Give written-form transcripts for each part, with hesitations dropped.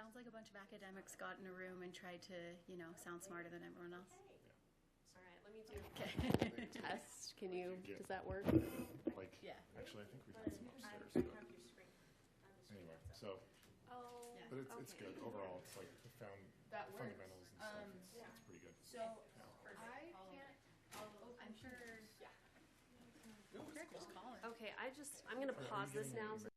sounds like a bunch of academics got in a room and tried to, sound smarter than everyone else. All right, let me do Okay. a test. Can you, Yeah. does that work? Like, Yeah. actually, I think we had some upstairs. I But have your screen. anyway, so, Oh, Yeah. but it's okay. good. Overall, it's like the That works. fundamentals and stuff. It's pretty good. So I can't. I'm sure. Yeah. Just call her. Okay, I'm gonna pause this now. So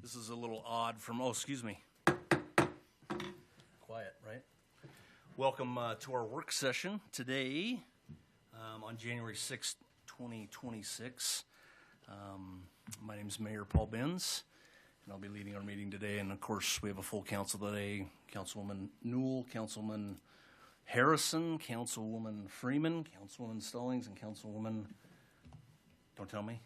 This is a little odd from, excuse me. Quiet, right? Welcome to our work session today on January 6th, 2026. My name is Mayor Paul Benz, and I'll be leading our meeting today. And of course, we have a full council today. Councilwoman Newell, Councilman Harrison, Councilwoman Freeman, Councilwoman Stallings, and Councilwoman, don't tell me.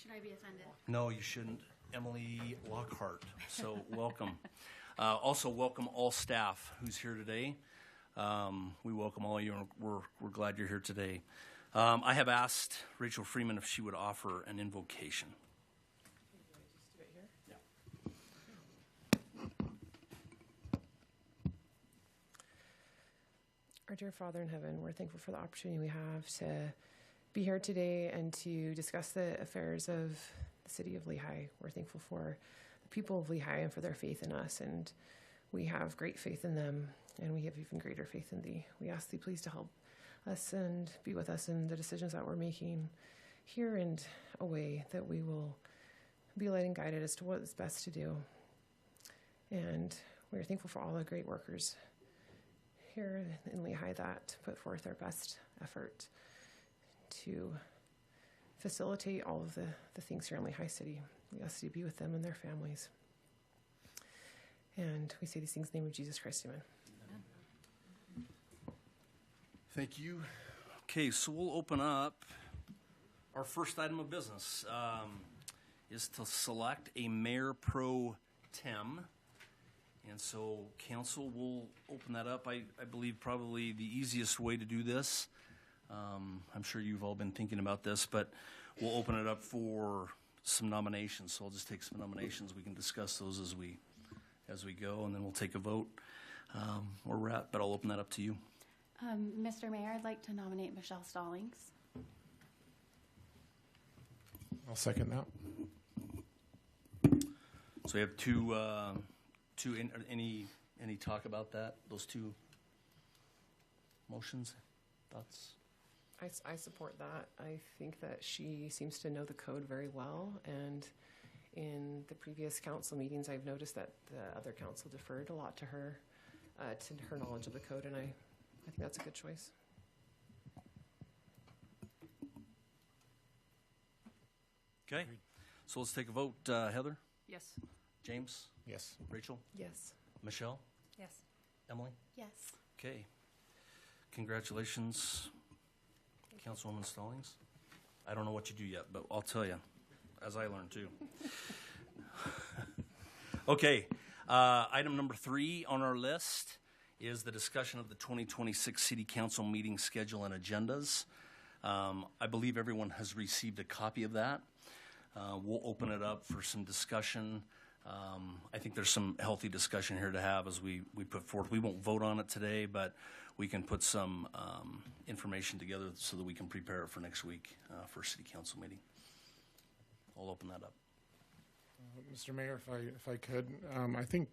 Should I be offended? No, you shouldn't. Emily Lockhart. So welcome. Also welcome all staff who's here today. We welcome all of you, and we're glad you're here today. I have asked Rachel Freeman if she would offer an invocation. Our dear Father in heaven, we're thankful for the opportunity we have to be here today and to discuss the affairs of the city of Lehi. We're thankful for the people of Lehi and for their faith in us, and we have great faith in them, and we have even greater faith in Thee. We ask Thee please to help us and be with us in the decisions that we're making here and away, that we will be led and guided as to what is best to do. And we're thankful for all the great workers here in Lehi that put forth their best effort to facilitate all of the things here in Lehi City. We ask you to be with them and their families. And we say these things in the name of Jesus Christ, amen. Thank you. Okay, so we'll open up. Our first item of business is to select a mayor pro tem. And so council will open that up. I believe probably the easiest way to do this. I'm sure you've all been thinking about this, but we'll open it up for some nominations. So I'll just take some nominations. We can discuss those as we go, and then we'll take a vote where we're at. But I'll open that up to you. Mr. Mayor, I'd like to nominate Michelle Stallings. I'll second that. So we have any talk about that? Those two motions, thoughts? I support that. I think that she seems to know the code very well, and in the previous council meetings, I've noticed that the other council deferred a lot to her knowledge of the code, and I think that's a good choice. Okay, so let's take a vote. Heather? Yes. James? Yes. Rachel? Yes. Michelle? Yes. Emily? Yes. Okay. Congratulations, Councilwoman Stallings. I don't know what you do yet, but I'll tell you as I learn too. Okay, item number 3 on our list is the discussion of the 2026 City Council meeting schedule and agendas. I believe everyone has received a copy of that. We'll open it up for some discussion. I think there's some healthy discussion here to have as we put forth. We won't vote on it today, but we can put some information together so that we can prepare it for next week for City Council meeting. I'll open that up. Mr. Mayor, if I could, I think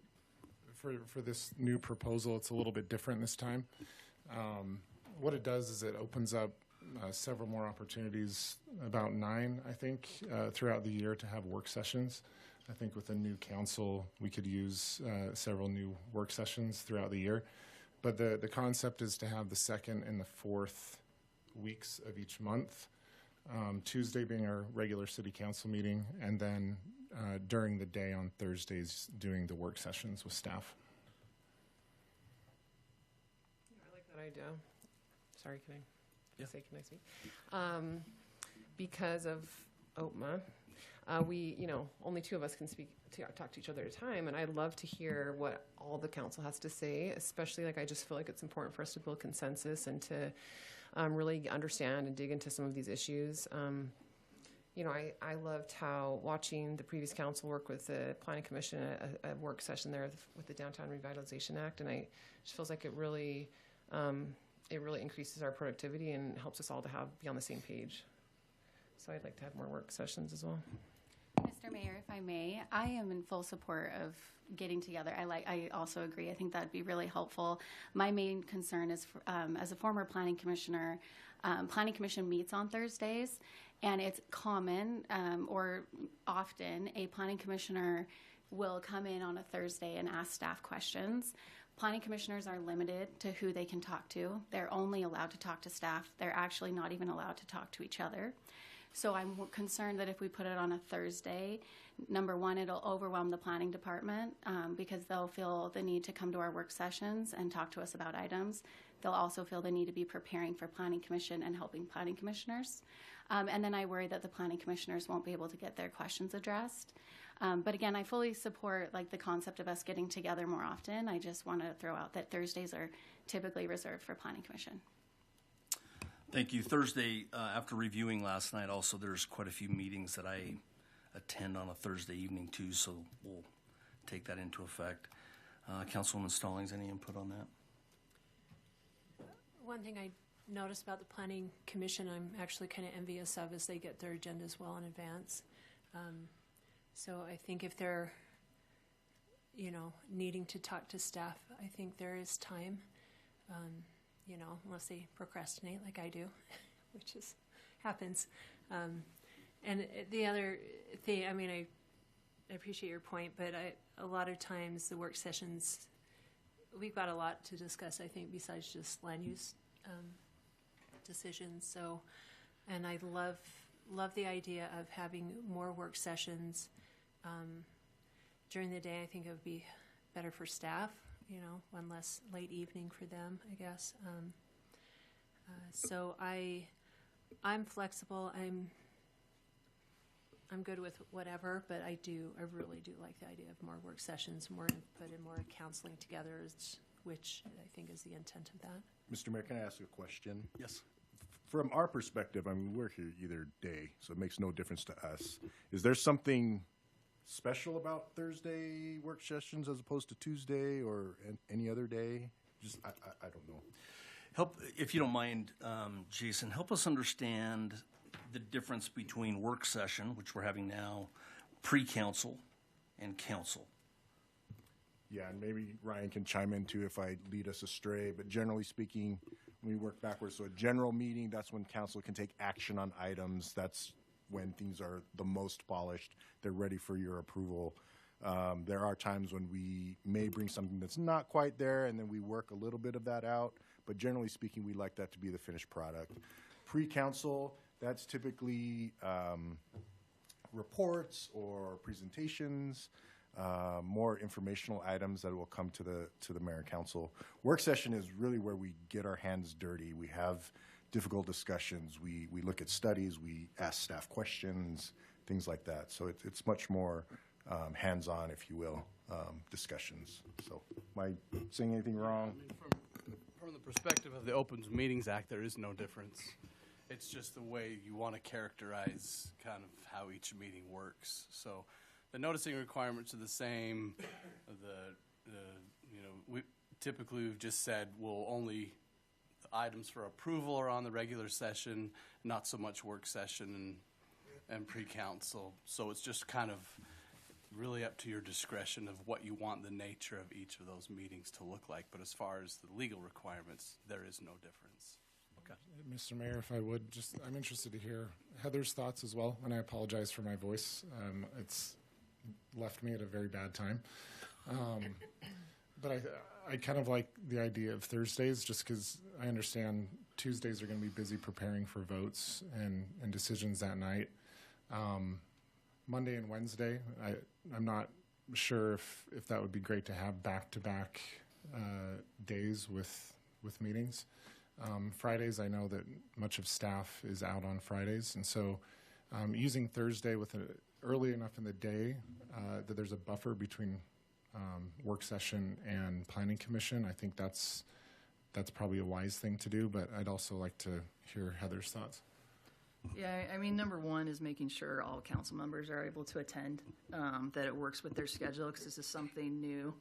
for this new proposal, it's a little bit different this time. What it does is it opens up several more opportunities, about 9, I think, throughout the year to have work sessions. I think with a new council, we could use several new work sessions throughout the year. But the concept is to have the 2nd and the 4th weeks of each month, Tuesday being our regular city council meeting, and then during the day on Thursdays doing the work sessions with staff. I like that idea. Sorry, can I say, can I speak? Because of OPMA, we, only 2 of us can talk to each other at a time, and I'd love to hear what all the council has to say, especially I just feel like it's important for us to build consensus and to really understand and dig into some of these issues. I loved how watching the previous council work with the Planning Commission, a work session there with the Downtown Revitalization Act, and it just feels like it really increases our productivity and helps us all to be on the same page. So I'd like to have more work sessions as well. Mr. Mayor, if I may, I am in full support of getting together. I also agree. I think that'd be really helpful. My main concern is, as a former planning commissioner, planning commission meets on Thursdays, And it's common or often a planning commissioner will come in on a Thursday and ask staff questions. Planning commissioners are limited to who they can talk to. They're only allowed to talk to staff. They're actually not even allowed to talk to each other. So I'm concerned that if we put it on a Thursday, number one, it'll overwhelm the planning department because they'll feel the need to come to our work sessions and talk to us about items. They'll also feel the need to be preparing for planning commission and helping planning commissioners. And then I worry that the planning commissioners won't be able to get their questions addressed. But again, I fully support like the concept of us getting together more often. I just want to throw out that Thursdays are typically reserved for planning commission. Thank you. Thursday, after reviewing last night, also there's quite a few meetings that I attend on a Thursday evening too, so we'll take that into effect. Councilwoman Stallings, any input on that? One thing I noticed about the Planning Commission I'm actually kind of envious of is they get their agendas well in advance. So I think if they're, needing to talk to staff, I think there is time, unless they procrastinate like I do, which happens. And the other thing, I appreciate your point, but a lot of times the work sessions, we've got a lot to discuss, I think, besides just land use decisions. So, and I love the idea of having more work sessions during the day. I think it would be better for staff, one less late evening for them, I guess. So I'm flexible. I'm good with whatever, but I really do like the idea of more work sessions, more input, and more counseling together, which I think is the intent of that. Mr. Mayor, can I ask you a question? Yes. From our perspective, we're here either day, so it makes no difference to us. Is there something special about Thursday work sessions as opposed to Tuesday or any other day? Just, I don't know. Help, if you don't mind, Jason, help us understand the difference between work session, which we're having now, pre-council, and council. Yeah, and maybe Ryan can chime in too if I lead us astray, but generally speaking, we work backwards. So a general meeting, that's when council can take action on items. That's when things are the most polished. They're ready for your approval. There are times when we may bring something that's not quite there, and then we work a little bit of that out. But generally speaking, we like that to be the finished product. Pre-council, that's typically reports or presentations, more informational items that will come to the mayor and council. Work session is really where we get our hands dirty. We have difficult discussions. We look at studies. We ask staff questions, things like that. So it's much more hands-on, if you will, discussions. So am I saying anything wrong? From the perspective of the Open Meetings Act, there is no difference. It's just the way you want to characterize kind of how each meeting works. So the noticing requirements are the same. We typically we've just said we'll only items for approval are on the regular session, not so much work session and pre-council. So it's just kind of really up to your discretion of what you want the nature of each of those meetings to look like. But as far as the legal requirements, there is no difference. Okay. Mr. Mayor, if I would, I'm interested to hear Heather's thoughts as well, and I apologize for my voice. It's left me at a very bad time. But I kind of like the idea of Thursdays just because I understand Tuesdays are going to be busy preparing for votes and decisions that night. Monday and Wednesday, I'm not sure if that would be great to have back-to-back days with meetings. Fridays, I know that much of staff is out on Fridays, and so using Thursday early enough in the day that there's a buffer between work session and planning commission, I think that's probably a wise thing to do, but I'd also like to hear Heather's thoughts. Yeah, number one is making sure all council members are able to attend, that it works with their schedule, because this is something new,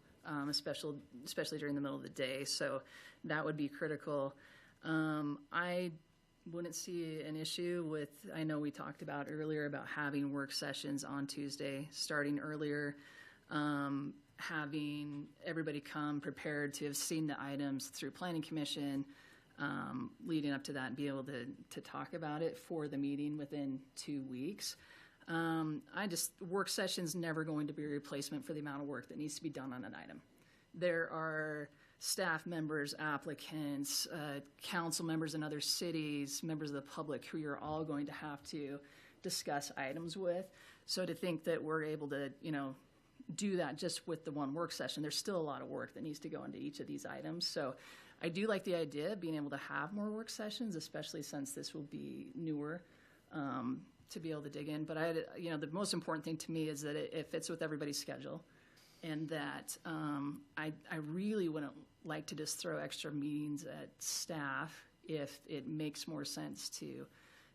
especially during the middle of the day. So that would be critical. I wouldn't see an issue with, I know we talked about earlier about having work sessions on Tuesday, starting earlier, having everybody come prepared to have seen the items through planning commission, leading up to that and be able to talk about it for the meeting within 2 weeks. Work session's never going to be a replacement for the amount of work that needs to be done on an item. There are staff members, applicants, council members in other cities, members of the public who you're all going to have to discuss items with. So to think that we're able to, do that just with the one work session, there's still a lot of work that needs to go into each of these items. So I do like the idea of being able to have more work sessions, especially since this will be newer, to be able to dig in. But the most important thing to me is that it fits with everybody's schedule, and that I really wouldn't like to just throw extra meetings at staff if it makes more sense to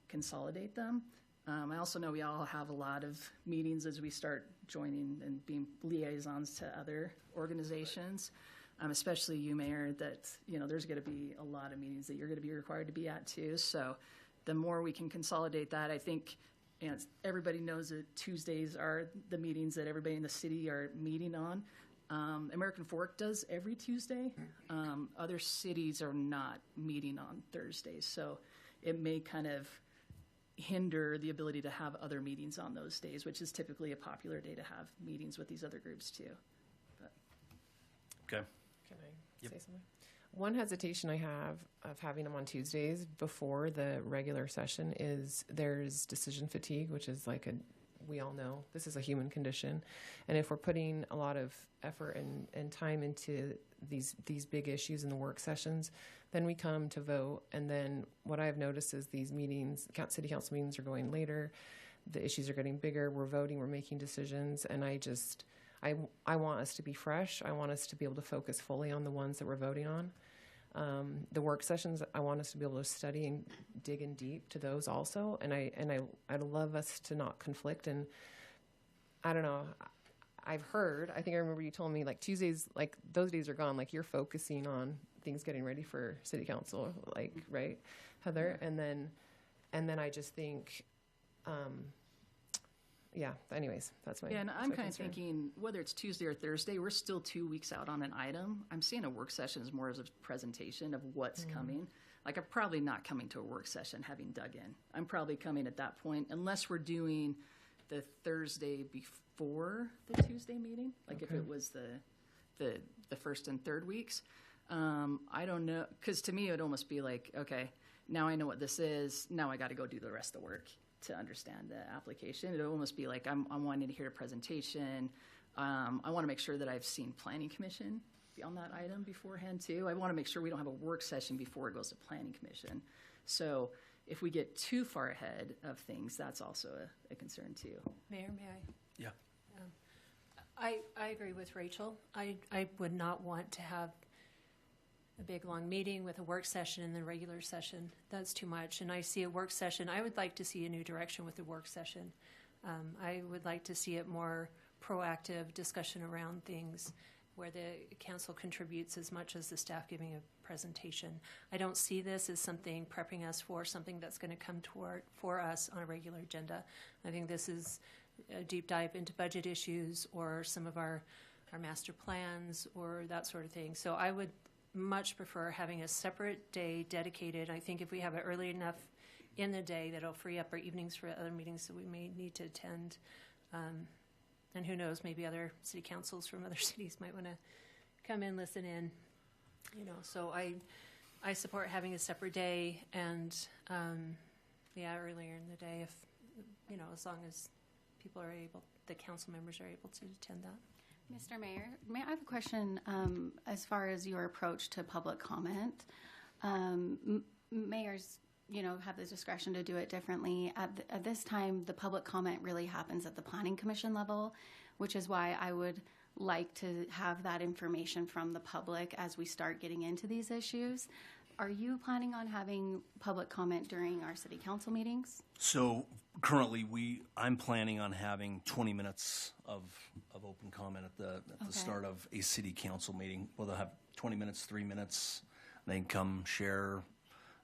consolidate them. I also know we all have a lot of meetings as we start joining and being liaisons to other organizations, especially you, Mayor, that, there's going to be a lot of meetings that you're going to be required to be at too. So the more we can consolidate that, I think, everybody knows that Tuesdays are the meetings that everybody in the city are meeting on. American Fork does every Tuesday. Other cities are not meeting on Thursdays. So it may kind of hinder the ability to have other meetings on those days, which is typically a popular day to have meetings with these other groups too. But. Okay. Can I say something? One hesitation I have of having them on Tuesdays before the regular session is there's decision fatigue, which is we all know this is a human condition. And if we're putting a lot of effort and time into these big issues in the work sessions, then we come to vote. And then what I've noticed is these meetings, city council meetings, are going later. The issues are getting bigger. We're voting, we're making decisions. And I want us to be fresh. I want us to be able to focus fully on the ones that we're voting on. The work sessions, I want us to be able to study and dig in deep to those also. And I'd love us to not conflict. And I don't know, I think I remember you told me Tuesdays, those days are gone. You're focusing on things getting ready for city council, right, Heather? And then I just think, anyways, that's my and I'm kind of concern. thinking whether it's Tuesday or Thursday, we're still 2 weeks out on an item. I'm seeing a work session as more as a presentation of what's coming. I'm probably not coming to a work session having dug in. I'm probably coming at that point, unless we're doing the Thursday before the Tuesday meeting, if it was the first and third weeks. I don't know, because to me it would almost be okay, now I know what this is, now I got to go do the rest of the work to understand the application. It would almost be I'm wanting to hear a presentation. I want to make sure that I've seen Planning Commission on that item beforehand too. I want to make sure we don't have a work session before it goes to Planning Commission. So if we get too far ahead of things, that's also a concern too. Mayor, may I? Yeah. I agree with Rachel. I would not want to have a big long meeting with a work session and the regular session. That's too much. And I see a work session. I would like to see a new direction with the work session. I would like to see it more proactive discussion around things where the council contributes as much as the staff giving a presentation. I don't see this as something prepping us for something that's going to come for us on a regular agenda. I think this is a deep dive into budget issues or some of our master plans or that sort of thing. So I would much prefer having a separate day dedicated. I think if we have it early enough in the day, that'll free up our evenings for other meetings that we may need to attend. And who knows, maybe other city councils from other cities might want to come in, listen in. So I support having a separate day and earlier in the day if as long as people are able, the council members are able to attend that. Mr. Mayor, may I have a question as far as your approach to public comment? Mayors, have the discretion to do it differently. At this time, the public comment really happens at the Planning Commission level, which is why I would like to have that information from the public as we start getting into these issues. Are you planning on having public comment during our city council meetings? So currently, I'm planning on having 20 minutes of open comment at the start of a city council meeting. Well, they'll have 20 minutes, 3 minutes. They can come share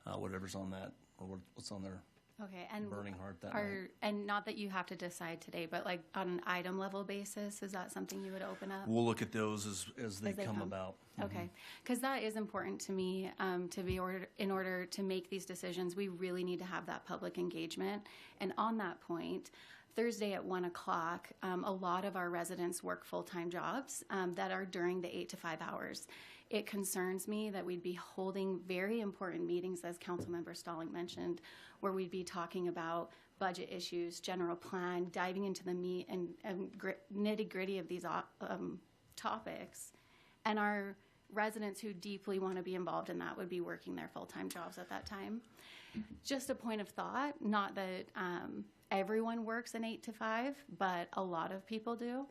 whatever's on that or what's on their Okay, and burning heart that night. and not that you have to decide today, but like on an item level basis, is that something you would open up? We'll look at those as they they come come. about. Okay, because that is important to me. In order to make these decisions, we really need to have that public engagement. And on that point, Thursday at 1 o'clock, a lot of our residents work full-time jobs that are during the 8 to 5 hours. It concerns me that we'd be holding very important meetings, as Councilmember Stalling mentioned, where we'd be talking about budget issues, general plan, diving into the meat and nitty-gritty of these topics. And our residents who deeply want to be involved in that would be working their full-time jobs at that time. Just a point of thought, not that everyone works an 8 to 5, but a lot of people do.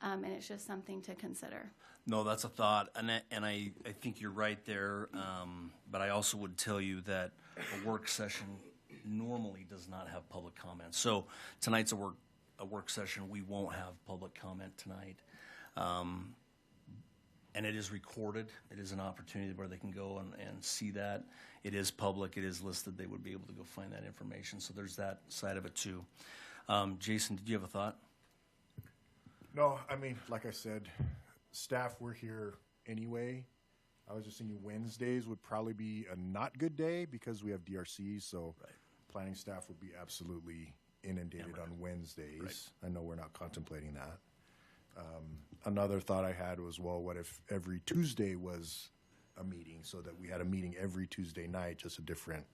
And it's just something to consider. No, that's a thought, and I think you're right there. But I also would tell you that a work session normally does not have public comment. So tonight's a work session. We won't have public comment tonight, and it is recorded. It is an opportunity where they can go and see that. It is public. It is listed. They would be able to go find that information. So there's that side of it too. Jason, did you have a thought? No, I mean, like I said, staff, we're here anyway. I was just thinking Wednesdays would probably be a not good day because we have DRC, so planning staff would be absolutely inundated on Wednesdays. Right. I know we're not contemplating that. Another thought I had was, well, what if every Tuesday was a meeting so that we had a meeting every Tuesday night, just a different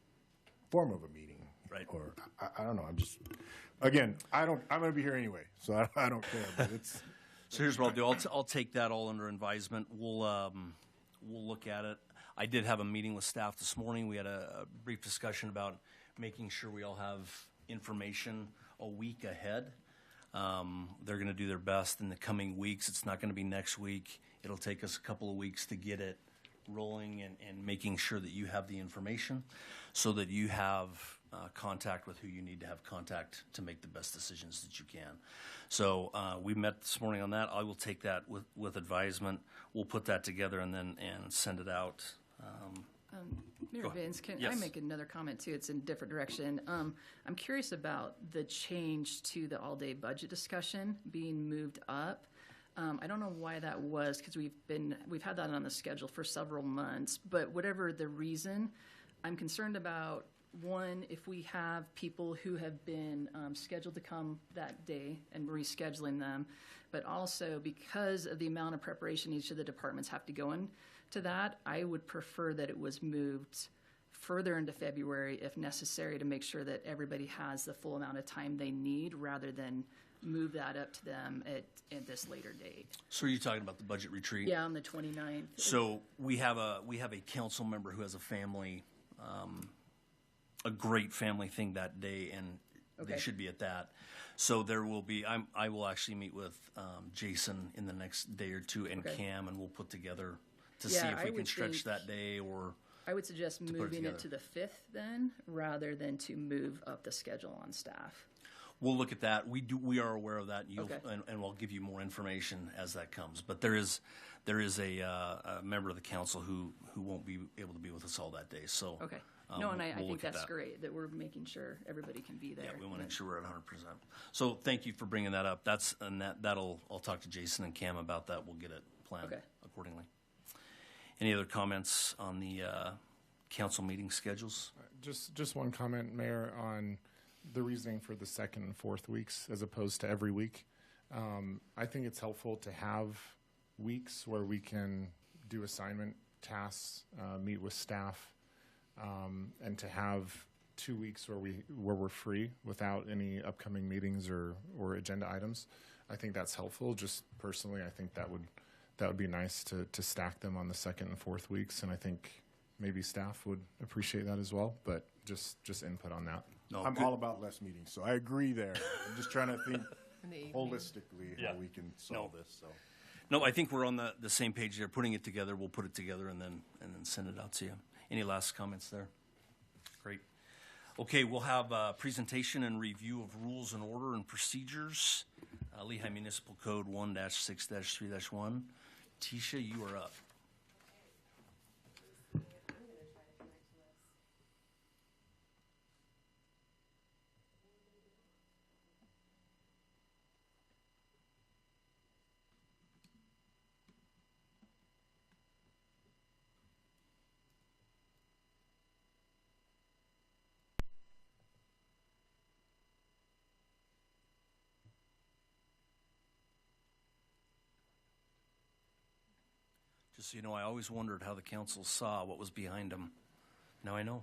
form of a meeting? Right. Or, I don't know, I'm just, again, I'm going to be here anyway, so I don't care, but it's... So here's what I'll do. I'll take that all under advisement. We'll look at it. I did have a meeting with staff this morning. We had a brief discussion about making sure we all have information a week ahead. They're going to do their best in the coming weeks. It's not going to be next week. It'll take us a couple of weeks to get it rolling and making sure that you have the information so that you have contact with who you need to have contact to make the best decisions that you can. So we met this morning on that. I will take that with advisement. We'll put that together and send it out. Mayor Go ahead. Vince, can Yes. I make another comment too? It's in a different direction. I'm curious about the change to the all-day budget discussion being moved up. I don't know why that was because we've had that on the schedule for several months. But whatever the reason, I'm concerned about. One, if we have people who have been scheduled to come that day and rescheduling them, but also because of the amount of preparation each of the departments have to go into that, I would prefer that it was moved further into February if necessary to make sure that everybody has the full amount of time they need rather than move that up to them at this later date. So are you talking about the budget retreat? Yeah, on the 29th. So we have a council member who has a family, a great family thing that day, and Okay. they should be at that. So there will be. I will actually meet with Jason in the next day or two and Okay. Cam, and we'll put together to Yeah, see if I we can would stretch think- that day or. I would suggest put it moving it together. to the 5th then, rather than to move up the schedule on staff. We'll look at that. We are aware of that, Okay. and we'll give you more information as that comes. But there is a member of the council who won't be able to be with us all that day. So Okay. No, and I we'll think look at that's that. great that we're making sure everybody can be there. Yeah, we want to ensure we're at 100%. So thank you for bringing that up. I'll talk to Jason and Cam about that. We'll get it planned Okay. accordingly. Any other comments on the council meeting schedules? Just one comment, Mayor, on the reasoning for the second and fourth weeks as opposed to every week. I think it's helpful to have weeks where we can do assignment tasks, meet with staff, and to have 2 weeks where we're free without any upcoming meetings or agenda items. I think that's helpful. Just personally, I think that would be nice to stack them on the second and fourth weeks, and I think maybe staff would appreciate that as well. But just input on that. No, I'm good. all about less meetings, so I agree there. I'm just trying to think In the evening. holistically Yeah. how we can solve this, so. No, I think we're on the same page there. Putting it together, we'll put it together and then send it out to you. Any last comments there? Great. Okay, we'll have a presentation and review of rules and order and procedures. Lehi Municipal Code 1-6-3-1. Tisha, you are up. Just so you know, I always wondered how the council saw what was behind them. Now I know.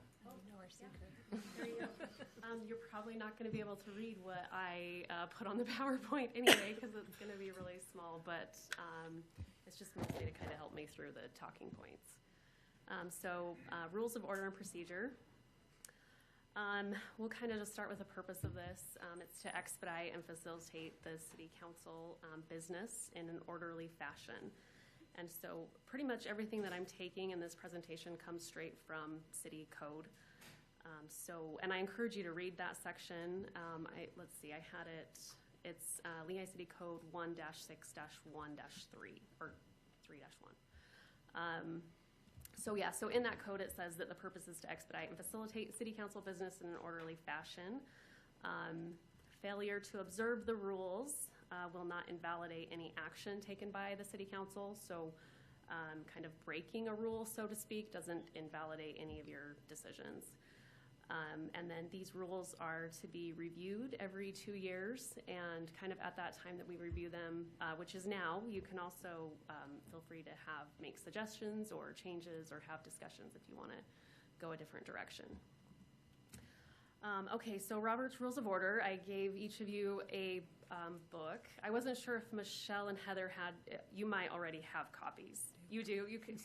You're probably not going to be able to read what I put on the PowerPoint anyway, because it's going to be really small, but it's just mostly to kind of help me through the talking points. Rules of order and procedure. We'll kind of just start with the purpose of this. It's to expedite and facilitate the city council business in an orderly fashion. And so pretty much everything that I'm taking in this presentation comes straight from city code. And I encourage you to read that section. Let's see, I had it. It's Lehi City Code 1-6-1-3 or 3-1. So in that code it says that the purpose is to expedite and facilitate city council business in an orderly fashion. Failure to observe the rules will not invalidate any action taken by the city council. So kind of breaking a rule, so to speak, doesn't invalidate any of your decisions. And then these rules are to be reviewed every 2 years, and kind of at that time that we review them, which is now, you can also feel free to make suggestions or changes or have discussions if you want to go a different direction. Okay, so Robert's Rules of Order, I gave each of you a book. I wasn't sure if Michelle and Heather you might already have copies. You do? You can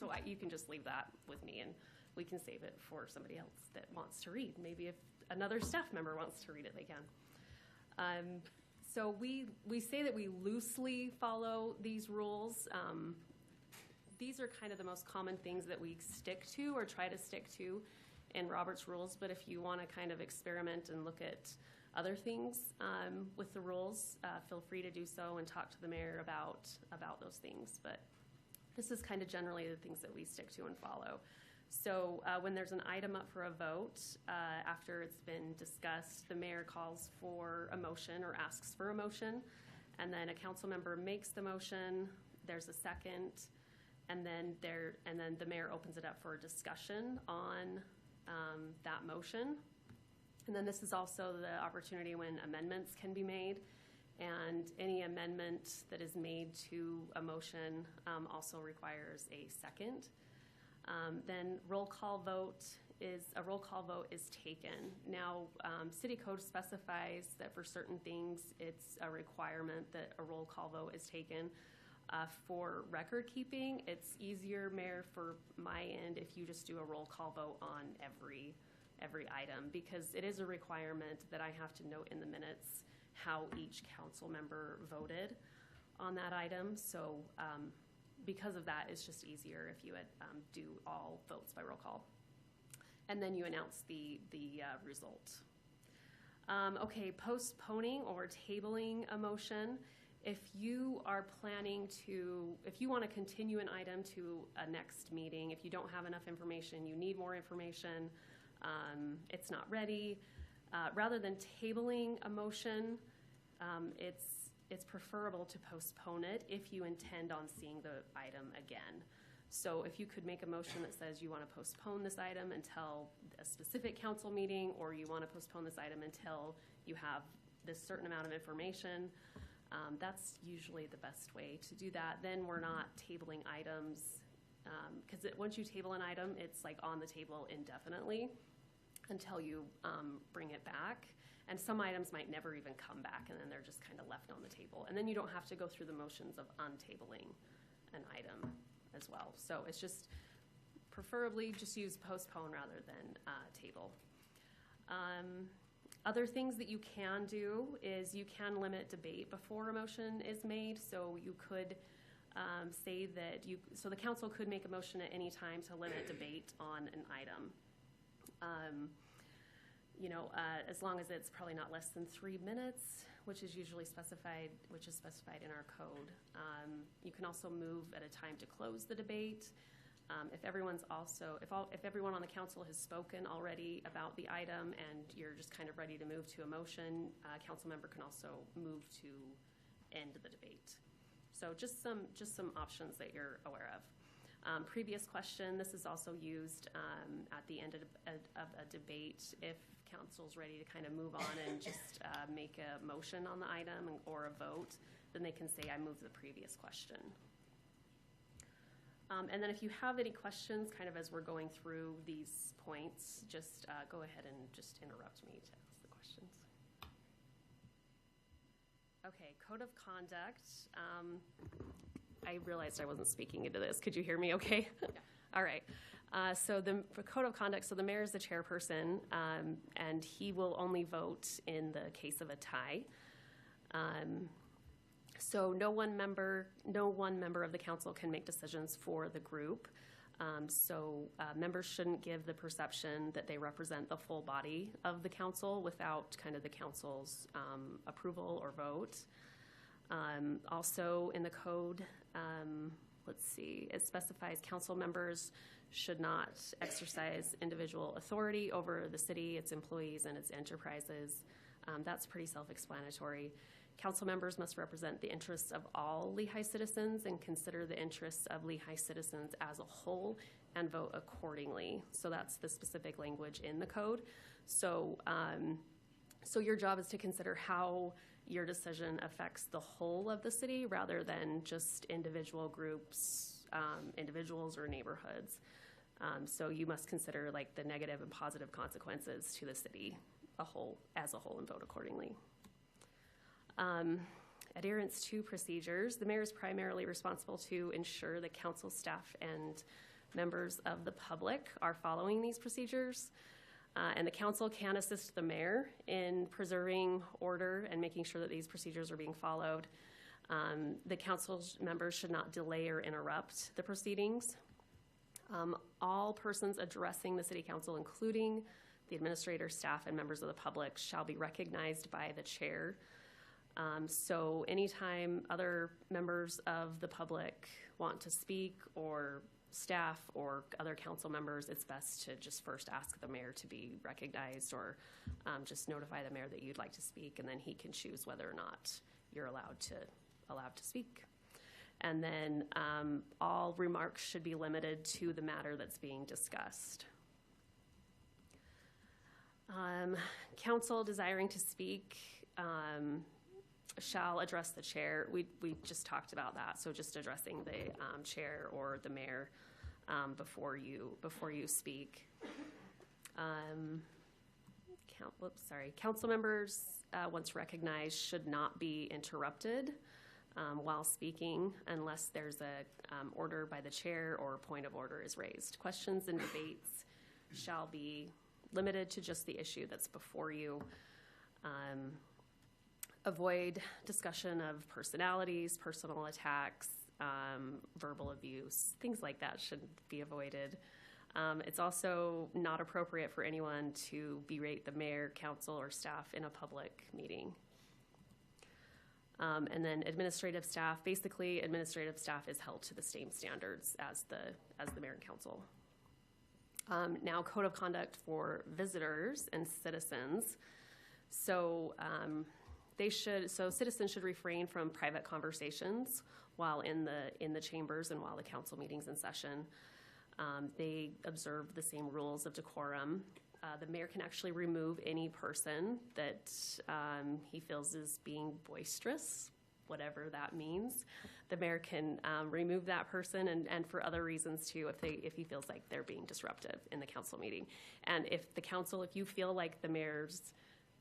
just leave that with me, and we can save it for somebody else that wants to read. Maybe if another staff member wants to read it, they can. So we say that we loosely follow these rules. These are kind of the most common things that we stick to or try to stick to in Robert's Rules, but if you want to kind of experiment and look at other things with the rules, feel free to do so and talk to the mayor about those things. But this is kind of generally the things that we stick to and follow. So when there's an item up for a vote, after it's been discussed, the mayor calls for a motion or asks for a motion, and then a council member makes the motion, there's a second, and then the mayor opens it up for a discussion on that motion. And then this is also the opportunity when amendments can be made, and any amendment that is made to a motion also requires a second. Then a roll call vote is taken. Now, city code specifies that for certain things, it's a requirement that a roll call vote is taken. For record keeping, it's easier, Mayor, for my end, if you just do a roll call vote on every item, because it is a requirement that I have to note in the minutes how each council member voted on that item. So because of that, it's just easier if you do all votes by roll call. And then you announce the result. Okay, postponing or tabling a motion. If you want to continue an item to a next meeting, if you don't have enough information, you need more information, it's not ready, rather than tabling a motion, it's preferable to postpone it if you intend on seeing the item again. So if you could make a motion that says you want to postpone this item until a specific council meeting, or you want to postpone this item until you have this certain amount of information, that's usually the best way to do that. Then we're not tabling items, because once you table an item, it's like on the table indefinitely until you bring it back. And some items might never even come back, and then they're just kind of left on the table. And then you don't have to go through the motions of untabling an item as well. So it's just preferably just use postpone rather than table. Other things that you can do is you can limit debate before a motion is made. So you could say that so the council could make a motion at any time to limit debate on an item. As long as it's probably not less than 3 minutes, which is specified in our code. You can also move at a time to close the debate. If everyone on the council has spoken already about the item and you're just kind of ready to move to a motion, a council member can also move to end the debate. So just some options that you're aware of. Previous question, this is also used at the end of a debate. If council's ready to kind of move on and just make a motion on the item or a vote, then they can say, I move the previous question. And then if you have any questions, kind of as we're going through these points, just go ahead and just interrupt me to ask the questions. Okay, code of conduct. I realized I wasn't speaking into this. Could you hear me okay? Yeah. All right. For code of conduct, so the mayor is the chairperson, and he will only vote in the case of a tie. So no one member of the council can make decisions for the group. Members shouldn't give the perception that they represent the full body of the council without kind of the council's approval or vote. Also in the code, let's see, it specifies council members should not exercise individual authority over the city, its employees, and its enterprises. That's pretty self-explanatory. Council members must represent the interests of all Lehi citizens and consider the interests of Lehi citizens as a whole and vote accordingly. So that's the specific language in the code. So your job is to consider how your decision affects the whole of the city rather than just individual groups, individuals or neighborhoods. So you must consider like the negative and positive consequences to the city as a whole and vote accordingly. Adherence to procedures. The mayor is primarily responsible to ensure that council staff and members of the public are following these procedures. And the council can assist the mayor in preserving order and making sure that these procedures are being followed. The council's members should not delay or interrupt the proceedings. All persons addressing the city council, including the administrator, staff, and members of the public, shall be recognized by the chair. So anytime other members of the public want to speak, or staff or other council members, it's best to just first ask the mayor to be recognized, or just notify the mayor that you'd like to speak, and then he can choose whether or not you're allowed to speak. And then all remarks should be limited to the matter that's being discussed. Council desiring to speak shall address the chair. We just talked about that, so just addressing the chair or the mayor before you speak. Council members, once recognized, should not be interrupted while speaking unless there's a order by the chair or a point of order is raised. Questions and debates shall be limited to just the issue that's before you. Avoid discussion of personalities, personal attacks, verbal abuse, things like that should be avoided. It's also not appropriate for anyone to berate the mayor, council, or staff in a public meeting. And then administrative staff is held to the same standards as the mayor and council. Now, code of conduct for visitors and citizens. So citizens should refrain from private conversations while in the chambers and while the council meeting's in session. They observe the same rules of decorum. The mayor can actually remove any person that he feels is being boisterous, whatever that means. The mayor can remove that person, and for other reasons too, if he feels like they're being disruptive in the council meeting. And if you feel like the mayor's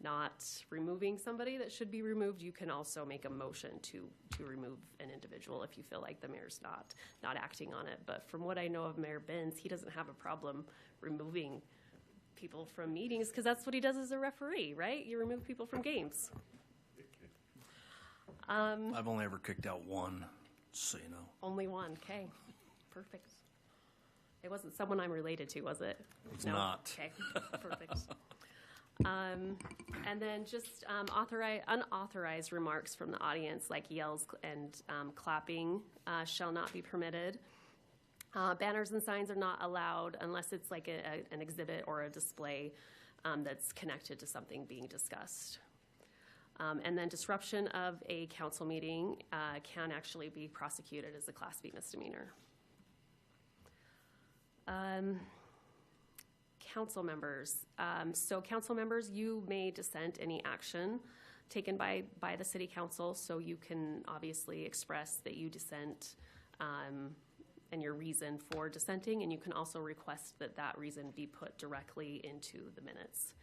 not removing somebody that should be removed, you can also make a motion to remove an individual if you feel like the mayor's not acting on it. But from what I know of Mayor Benz, he doesn't have a problem removing people from meetings because that's what he does as a referee, right? You remove people from games. I've only ever kicked out one, so you know. Only one, okay. Perfect. It wasn't someone I'm related to, was it? It's not. Okay, perfect. And then just unauthorized remarks from the audience, like yells and clapping, shall not be permitted. Banners and signs are not allowed unless it's like an exhibit or a display that's connected to something being discussed. And then disruption of a council meeting can actually be prosecuted as a Class B misdemeanor. Council members. So council members, you may dissent any action taken by the city council, so you can obviously express that you dissent and your reason for dissenting, and you can also request that that reason be put directly into the minutes.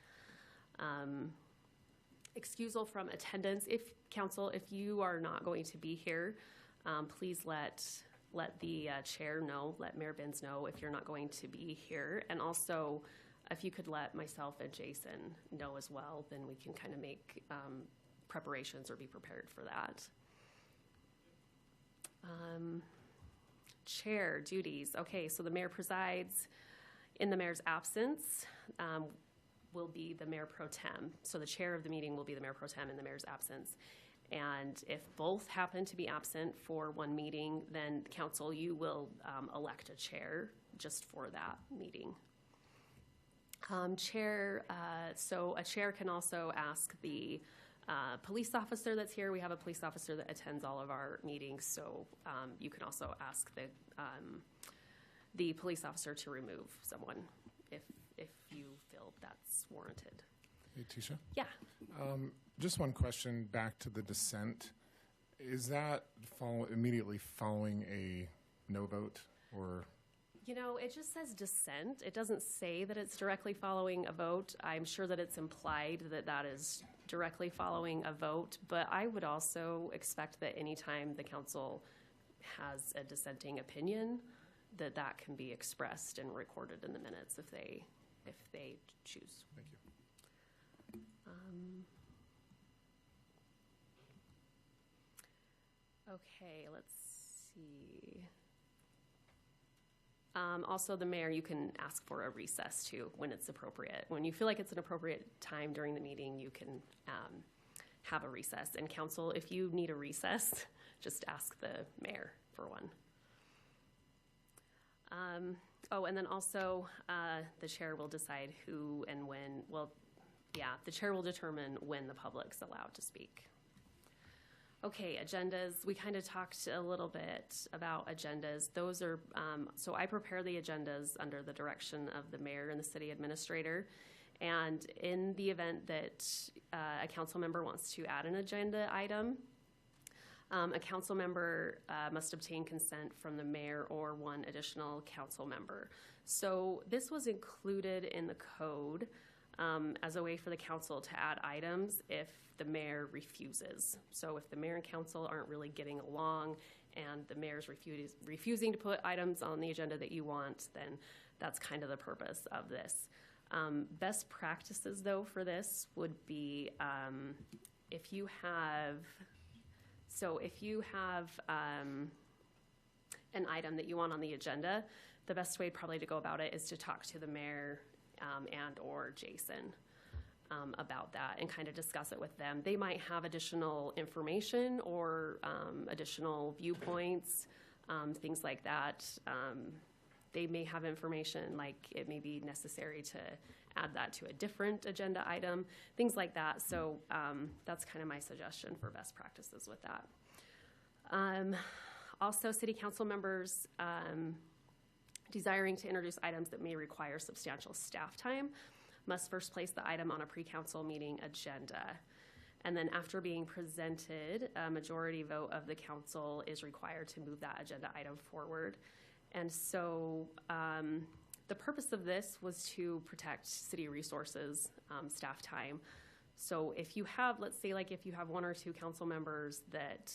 Excusal from attendance. If council, if you are not going to be here, please let the chair know, let Mayor Benz know if you're not going to be here. And also, if you could let myself and Jason know as well, then we can kind of make preparations or be prepared for that. Chair duties. Okay, so the mayor presides. In the mayor's absence will be the mayor pro tem. So the chair of the meeting will be the mayor pro tem in the mayor's absence. And if both happen to be absent for one meeting, then council, you will elect a chair just for that meeting. So a chair can also ask the police officer that's here. We have a police officer that attends all of our meetings, so you can also ask the police officer to remove someone if you feel that's warranted. Hey, Tisha? Yeah. Just one question back to the dissent. Is that immediately following a no vote, or? You know, it just says dissent. It doesn't say that it's directly following a vote. I'm sure that it's implied that that is directly following a vote, but I would also expect that anytime the council has a dissenting opinion, that that can be expressed and recorded in the minutes if they choose. Thank you. Okay, let's see. Also, the mayor, you can ask for a recess too when it's appropriate. When you feel like it's an appropriate time during the meeting, you can have a recess. And council, if you need a recess, just ask the mayor for one. And then also the chair will decide who and when, the chair will determine when the public's allowed to speak. Okay, agendas. We kind of talked a little bit about agendas. Those are, so I prepare the agendas under the direction of the mayor and the city administrator. And in the event that a council member wants to add an agenda item, a council member must obtain consent from the mayor or one additional council member. So this was included in the code as a way for the council to add items if the mayor refuses. So if the mayor and council aren't really getting along and the mayor's refusing to put items on the agenda that you want, then that's kind of the purpose of this. Best practices, though, for this would be if you have an item that you want on the agenda, the best way probably to go about it is to talk to the mayor and or Jason about that and kind of discuss it with them. They might have additional information or additional viewpoints, things like that. They may have information like it may be necessary to add that to a different agenda item, things like that. So that's kind of my suggestion for best practices with that. Also, city council members desiring to introduce items that may require substantial staff time must first place the item on a pre-council meeting agenda. And then after being presented, a majority vote of the council is required to move that agenda item forward. And so the purpose of this was to protect city resources, staff time. So if you have, let's say like if you have one or two council members that,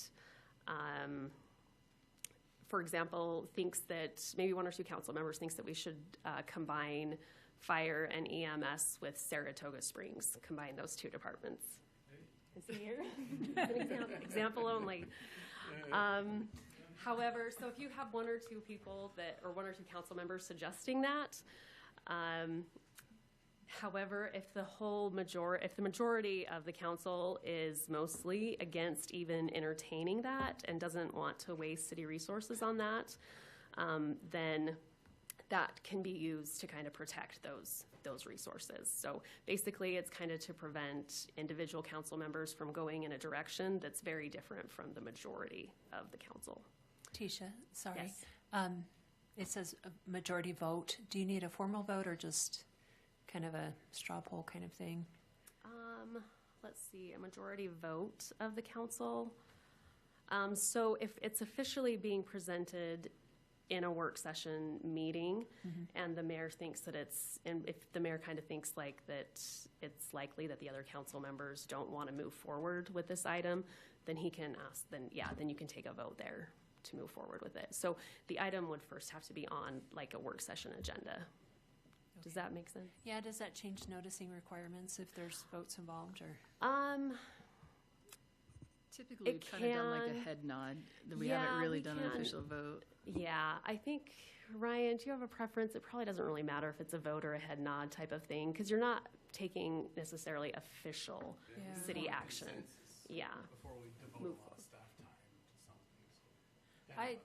for example, thinks that maybe one or two council members thinks that we should combine fire and EMS with Saratoga Springs, combine those two departments. Is he here? An example only. However, so if you have one or two people that, or one or two council members suggesting that, however, if the majority of the council is mostly against even entertaining that and doesn't want to waste city resources on that, then that can be used to kind of protect those resources. So basically it's kind of to prevent individual council members from going in a direction that's very different from the majority of the council. Tisha, sorry. Yes. It says a majority vote. Do you need a formal vote or just kind of a straw poll kind of thing? Let's see, a majority vote of the council. So if it's officially being presented in a work session meeting, and the mayor thinks that and if the mayor kind of thinks like that it's likely that the other council members don't want to move forward with this item, then he can ask, then you can take a vote there to move forward with it. So the item would first have to be on like a work session agenda. Does that make sense? Yeah, does that change noticing requirements if there's votes involved, or? Typically, we've kind of done like a head nod. We haven't really done an official vote. Yeah, I think, Ryan, do you have a preference? It probably doesn't really matter if it's a vote or a head nod type of thing, because you're not taking necessarily official city action. Yeah. Before we devote a lot of staff time to something. So, yeah,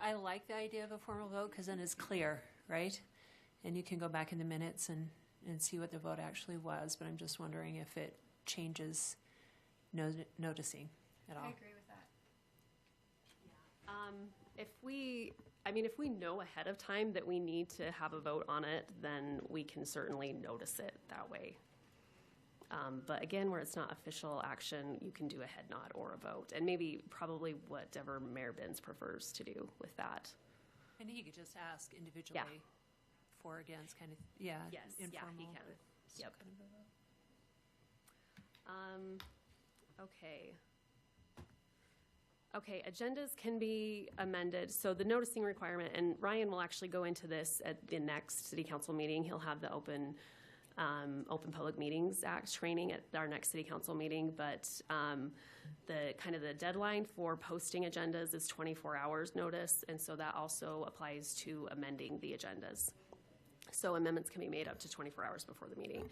I like the idea of a formal vote because then it's clear, right? And you can go back in the minutes and see what the vote actually was, but I'm just wondering if it changes noticing at all. I agree with that. If we know ahead of time that we need to have a vote on it, then we can certainly notice it that way. But again, where it's not official action, you can do a head nod or a vote, and maybe probably whatever Mayor Benz prefers to do with that. And he could just ask individually for, against, kind of, Yes, informal. he can. Yep. Kind of a vote. Okay. Okay, agendas can be amended. So the noticing requirement, and Ryan will actually go into this at the next city council meeting. He'll have the Open Public Meetings Act training at our next city council meeting, but the deadline for posting agendas is 24 hours notice, and so that also applies to amending the agendas. So amendments can be made up to 24 hours before the meeting.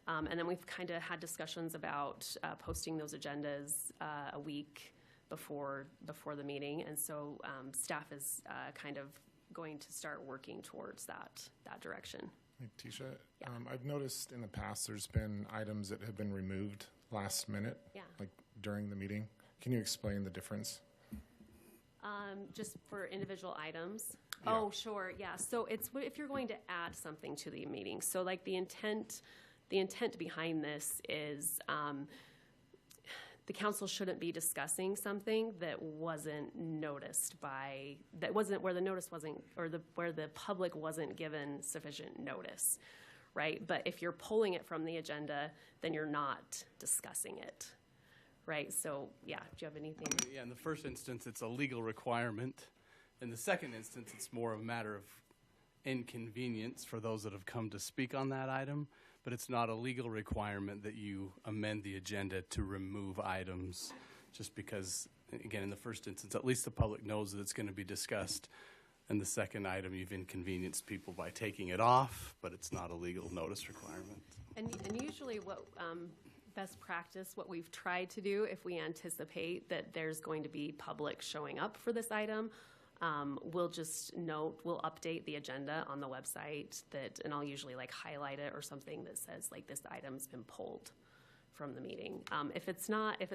And then we've kind of had discussions about posting those agendas a week before the meeting, and so staff is kind of going to start working towards that direction. Hey, Tisha, I've noticed in the past there's been items that have been removed last minute, like during the meeting. Can you explain the difference? Just for individual items? Yeah. Oh, sure, yeah. So it's if you're going to add something to the meeting. So like the intent behind this is the council shouldn't be discussing something that wasn't noticed where the notice wasn't, or where the public wasn't given sufficient notice, right? But if you're pulling it from the agenda, then you're not discussing it, right? So, do you have anything? Yeah, in the first instance, it's a legal requirement. In the second instance, it's more a matter of inconvenience for those that have come to speak on that item. But it's not a legal requirement that you amend the agenda to remove items, just because, again, in the first instance, at least the public knows that it's going to be discussed. And the second item, you've inconvenienced people by taking it off, but it's not a legal notice requirement. And usually what best practice, what we've tried to do, if we anticipate that there's going to be public showing up for this item, we'll update the agenda on the website and I'll usually like highlight it or something that says like this item's been pulled from the meeting. If it's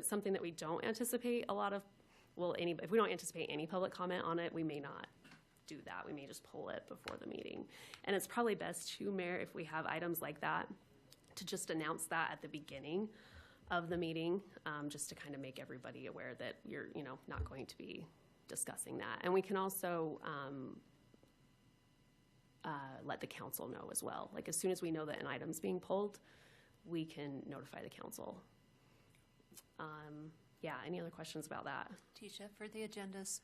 something that we don't anticipate if we don't anticipate any public comment on it, we may not do that. We may just pull it before the meeting. And it's probably best too, Mayor, if we have items like that, to just announce that at the beginning of the meeting, just to kind of make everybody aware that you're, not going to be discussing that. And we can also let the council know as well. Like as soon as we know that an item's being pulled, we can notify the council. Any other questions about that? Tisha, for the agendas,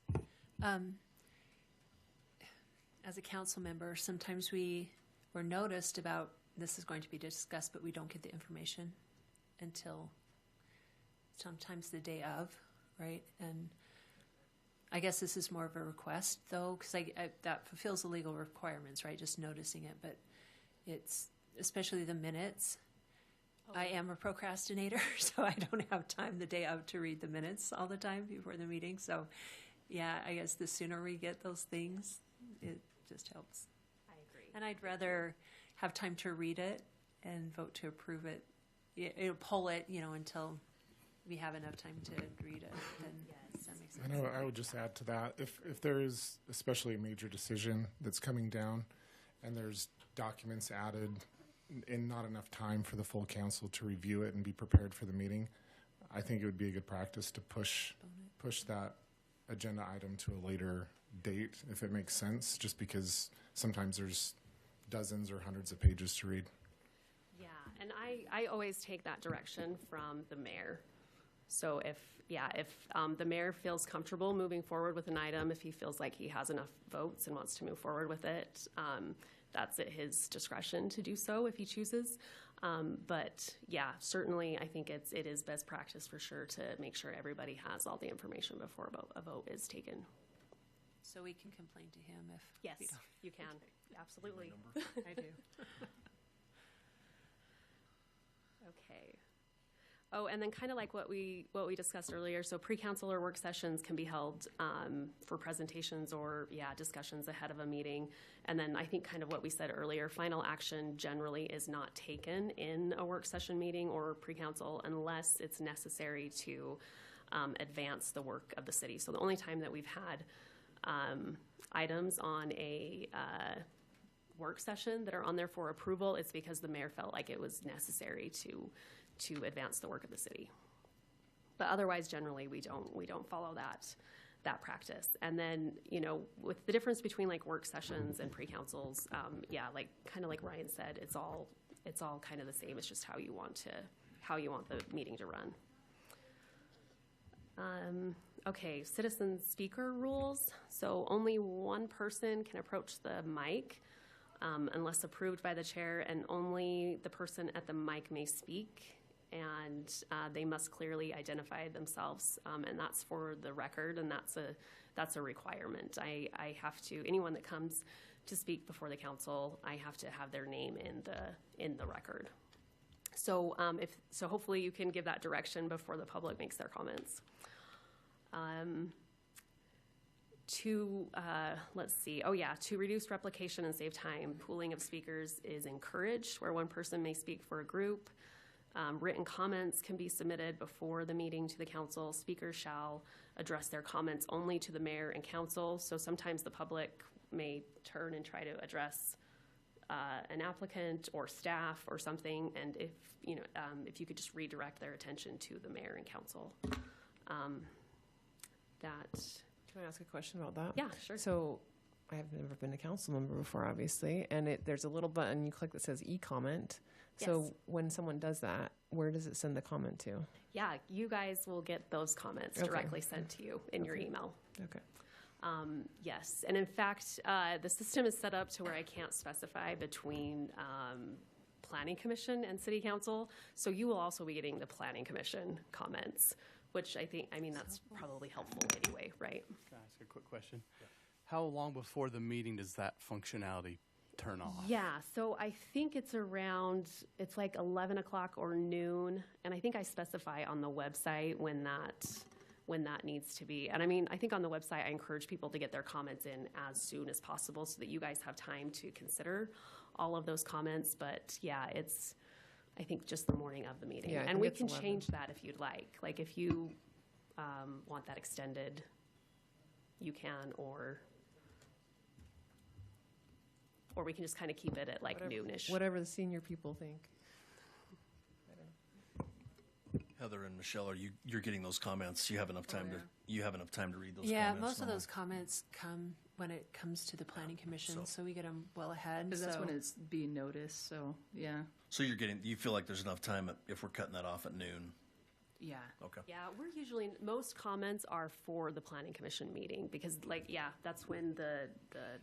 as a council member, sometimes we're noticed about this is going to be discussed, but we don't get the information until sometimes the day of, right? And I guess this is more of a request, though, because that fulfills the legal requirements, right? Just noticing it, but it's especially the minutes. I am a procrastinator, so I don't have time the day of to read the minutes all the time before the meeting. So, I guess the sooner we get those things, it just helps. I agree. And I'd rather have time to read it and vote to approve it. It'll pull it, until we have enough time to read it. Then does that make sense? I know. I would just add to that, if there is especially a major decision that's coming down, and there's documents added, and not enough time for the full council to review it and be prepared for the meeting, I think it would be a good practice to push that agenda item to a later date, if it makes sense, just because sometimes there's dozens or hundreds of pages to read. Yeah, and I always take that direction from the mayor. So if the mayor feels comfortable moving forward with an item, if he feels like he has enough votes and wants to move forward with it, that's at his discretion to do so if he chooses. But yeah, certainly I think it is best practice for sure to make sure everybody has all the information before a vote is taken. So we can complain to him if Yes, we don't. you can. Absolutely. I do. Okay. Oh, and then kind of like what we discussed earlier, so pre-council or work sessions can be held for presentations or, discussions ahead of a meeting. And then I think kind of what we said earlier, final action generally is not taken in a work session meeting or pre-council unless it's necessary to advance the work of the city. So the only time that we've had items on a work session that are on there for approval is because the mayor felt like it was necessary to advance the work of the city. But otherwise, generally, we don't follow that practice. And then, with the difference between like work sessions and pre-councils, like Ryan said, it's all kind of the same. It's just how you want the meeting to run. Okay, citizen speaker rules. So only one person can approach the mic unless approved by the chair, and only the person at the mic may speak. And they must clearly identify themselves, and that's for the record, and that's a requirement. I have to, anyone that comes to speak before the council, I have to have their name in the record. So hopefully you can give that direction before the public makes their comments. To reduce replication and save time, pooling of speakers is encouraged, where one person may speak for a group. Written comments can be submitted before the meeting to the council. Speakers shall address their comments only to the mayor and council. So sometimes the public may turn and try to address an applicant or staff or something, and if you could just redirect their attention to the mayor and council. Can I ask a question about that? Yeah, sure. So I have never been a council member before, obviously, and there's a little button you click that says e-comment. So Yes. when someone does that, where does it send the comment to? Yeah, you guys will get those comments Okay. directly sent to you in your email. Okay. Yes, and in fact, the system is set up to where I can't specify between Planning Commission and City Council, so you will also be getting the Planning Commission comments, which that's probably helpful anyway, right? Can I ask a quick question? How long before the meeting does that functionality turn off? Yeah, so I think it's like 11 o'clock or noon, and I think I specify on the website when that needs to be. And I think on the website I encourage people to get their comments in as soon as possible so that you guys have time to consider all of those comments. But yeah, it's I think just the morning of the meeting. Yeah, I and think we it's can 11. change that if you'd like. Like if you want that extended, you can, or we can just kind of keep it at like noonish. Whatever the senior people think. Heather and Michelle, you're getting those comments? You have enough time you have enough time to read those Yeah, comments? most of normally? those comments come when it comes to the planning commission, so we get them well ahead. Because that's so- when it's being noticed, so, yeah. So you feel like there's enough time if we're cutting that off at noon? Yeah. Okay. Yeah, most comments are for the planning commission meeting because that's when the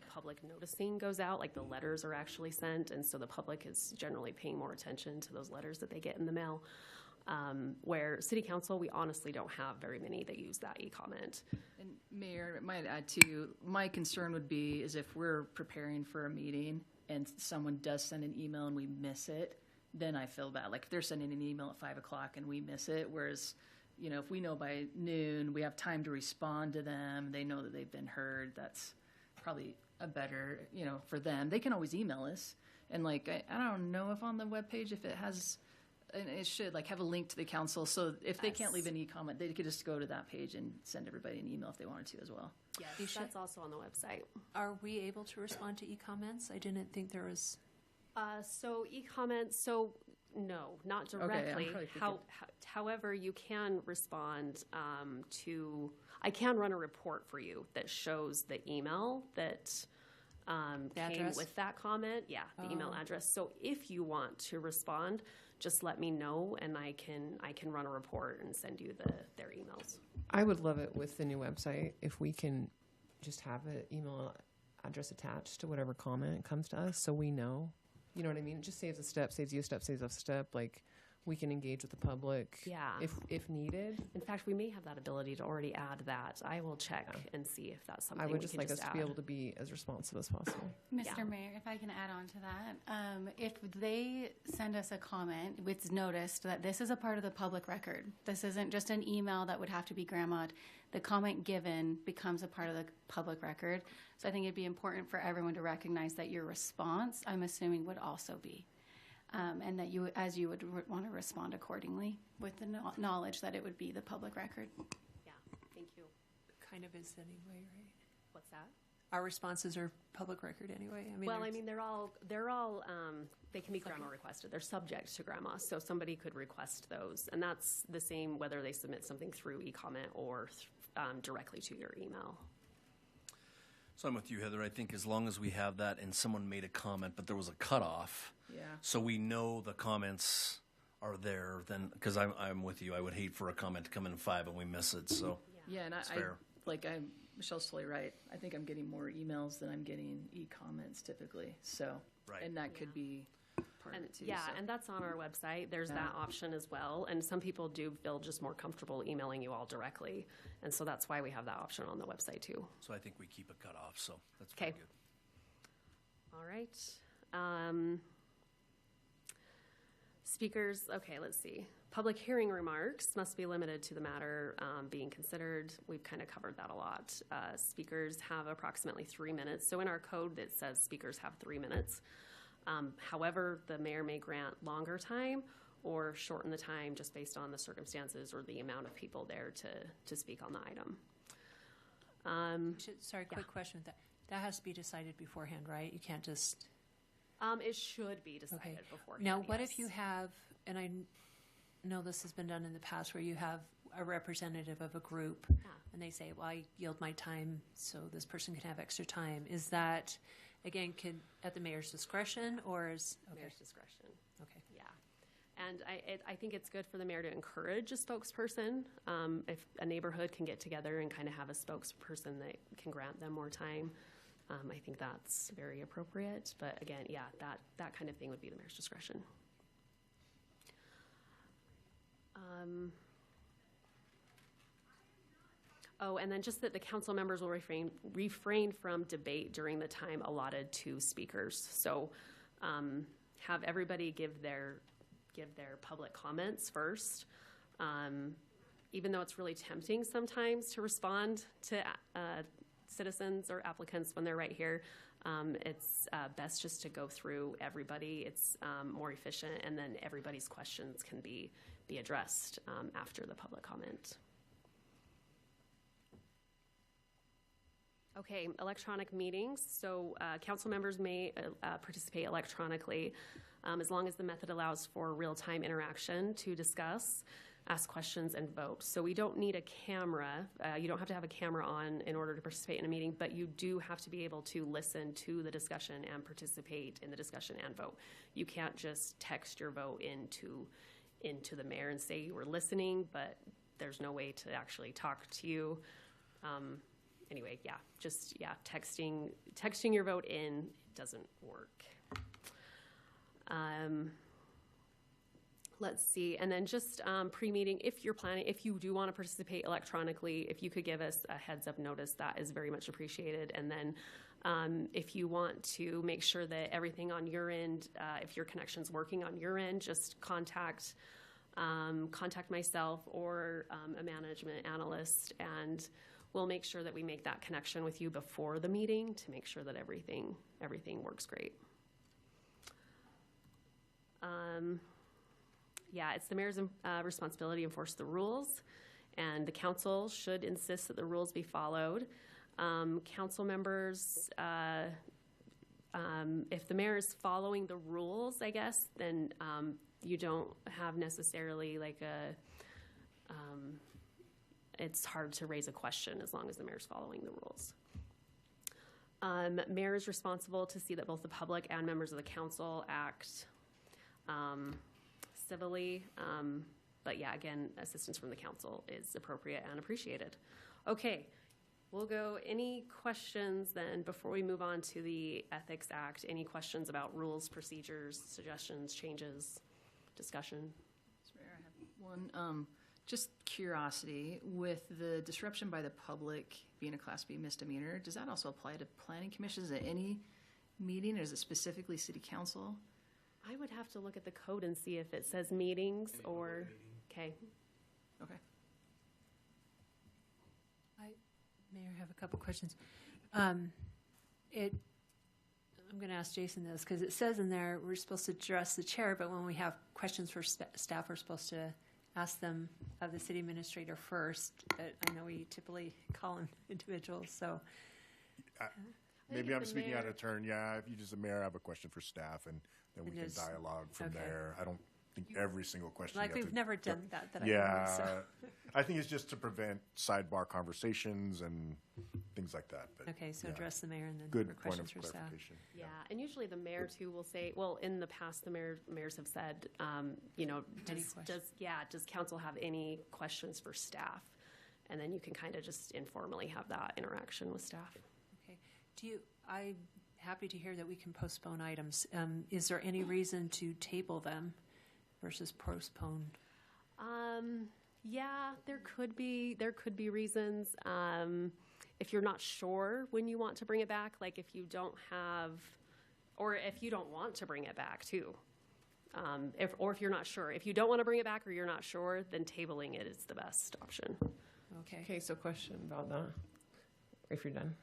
public noticing goes out, like the letters are actually sent, and so the public is generally paying more attention to those letters that they get in the mail. Where city council, we honestly don't have very many that use that e-comment. And Mayor, I might add too, my concern would be is if we're preparing for a meeting and someone does send an email and we miss it, then I feel bad. Like if they're sending an email at 5 o'clock and we miss it, whereas, if we know by noon, we have time to respond to them, they know that they've been heard, that's probably a better, for them. They can always email us. And I don't know if on the webpage, if it has, and it should have a link to the council. So if they can't leave an e-comment, they could just go to that page and send everybody an email if they wanted to as well. Yes, that's also on the website. Are we able to respond to e-comments? I didn't think there was. So e-comments, so No, not Okay, I'm directly. probably thinking- However, you can respond to, I can run a report for you that shows the email that came address? with that comment. Yeah, the email address. So if you want to respond, just let me know, and I can run a report and send you their emails. I would love it with the new website if we can just have an email address attached to whatever comment comes to us so we know. You know what I mean? It just saves a step, saves you a step, saves us a step. Like, we can engage with the public Yeah. if needed. In fact, we may have that ability to already add that. I will check and see if that's something I would we just can like us just to be add. able to be as responsive as possible. Mr. Yeah. Mayor, if I can add on to that, if they send us a comment, it's noticed that this is a part of the public record. This isn't just an email that would have to be grandma'd. The comment given becomes a part of the public record. So I think it'd be important for everyone to recognize that your response, I'm assuming, would also be. And that you, as you would want to respond accordingly with the knowledge that it would be the public record. Yeah, thank you. Kind of is anyway, right? What's that? Our responses are public record anyway. I mean, Well, I there's- mean, they can be grandma requested. They're subject to grandma, so somebody could request those. And that's the same whether they submit something through e-comment or directly to your email. So I'm with you, Heather. I think as long as we have that and someone made a comment, but there was a cutoff, Yeah. so we know the comments are there, then, because I'm with you. I would hate for a comment to come in 5 and we miss it, so. Yeah, and It's fair. Michelle's totally right. I think I'm getting more emails than I'm getting e-comments typically. So, Right. and that could be part of And it too. yeah, so. and that's on our website. There's that option as well. And some people do feel just more comfortable emailing you all directly. And so that's why we have that option on the website too. So I think we keep a cutoff, so that's Okay. pretty good. All right. Speakers, okay, let's see. Public hearing remarks must be limited to the matter being considered. We've kind of covered that a lot. Speakers have approximately 3 minutes. So in our code, it says speakers have 3 minutes. However, the mayor may grant longer time or shorten the time just based on the circumstances or the amount of people there to speak on the item. sorry, quick question. That has to be decided beforehand, right? You can't just. It should be decided Okay. beforehand. Now, what yes. if you have, and I know this has been done in the past, where you have a representative of a group, and they say, well, I yield my time so this person can have extra time. Is that, again, at the mayor's discretion, or is? Okay. Mayor's discretion. Okay. Yeah. And I think it's good for the mayor to encourage a spokesperson. If a neighborhood can get together and kind of have a spokesperson that can grant them more time, I think that's very appropriate. But again, yeah, that kind of thing would be the mayor's discretion. And then just that the council members will refrain from debate during the time allotted to speakers. So have everybody give their public comments first. Even though it's really tempting sometimes to respond to citizens or applicants when they're right here, it's best just to go through everybody. It's more efficient, and then everybody's questions can be addressed after the public comment. Okay, electronic meetings. So council members may participate electronically as long as the method allows for real-time interaction to discuss, ask questions, and vote. So we don't need a camera. You don't have to have a camera on in order to participate in a meeting, but you do have to be able to listen to the discussion and participate in the discussion and vote. You can't just text your vote into the mayor and say you were listening, but there's no way to actually talk to you. Anyway, texting your vote in doesn't work. Let's see, and then just pre-meeting, if you do want to participate electronically, if you could give us a heads-up notice, that is very much appreciated. And then if you want to make sure that everything on your end, if your connection's working on your end, just contact myself or a management analyst, and we'll make sure that we make that connection with you before the meeting to make sure that everything works great. It's the mayor's responsibility to enforce the rules, and the council should insist that the rules be followed. Council members, if the mayor is following the rules, I guess, then You don't have necessarily like it's hard to raise a question as long as the mayor's following the rules. Mayor is responsible to see that both the public and members of the council act civilly. But yeah, again, assistance from the council is appropriate and appreciated. Okay, we'll go. Any questions then before we move on to the Ethics Act? Any questions about rules, procedures, suggestions, changes, discussion? Mr. Mayor, I have one. Just curiosity, with the disruption by the public being a Class B misdemeanor, does that also apply to planning commissions at any meeting, or is it specifically city council? I would have to look at the code and see if it says meetings or, okay. Okay. Mayor, I have a couple questions. I'm going to ask Jason this because it says in there we're supposed to address the chair, but when we have questions for staff, we're supposed to ask them of the city administrator first. But I know we typically call in individuals, so. Maybe I'm speaking out mayor- of turn. Yeah, if you just, the mayor, I have a question for staff, and then we And can there's- dialogue from okay. there. I don't think every single question. Like you have we've to- never done that I know Yeah, of, so. I think it's just to prevent sidebar conversations and things like that. But Okay, so yeah. address the mayor and then Good for point questions of for staff. clarification. Yeah, and usually the mayor too will say, well, in the past, the mayors have said, you know, Any does council have any questions for staff? And then you can kind of just informally have that interaction with staff. Okay. I'm happy to hear that we can postpone items. Is there any reason to table them versus postpone? Yeah, there could be reasons. If you're not sure when you want to bring it back, like if you don't have, or if you don't want to bring it back too. If you're not sure, if you don't want to bring it back or you're not sure, then tabling it is the best option. Okay. Okay, so question about that, if you're done.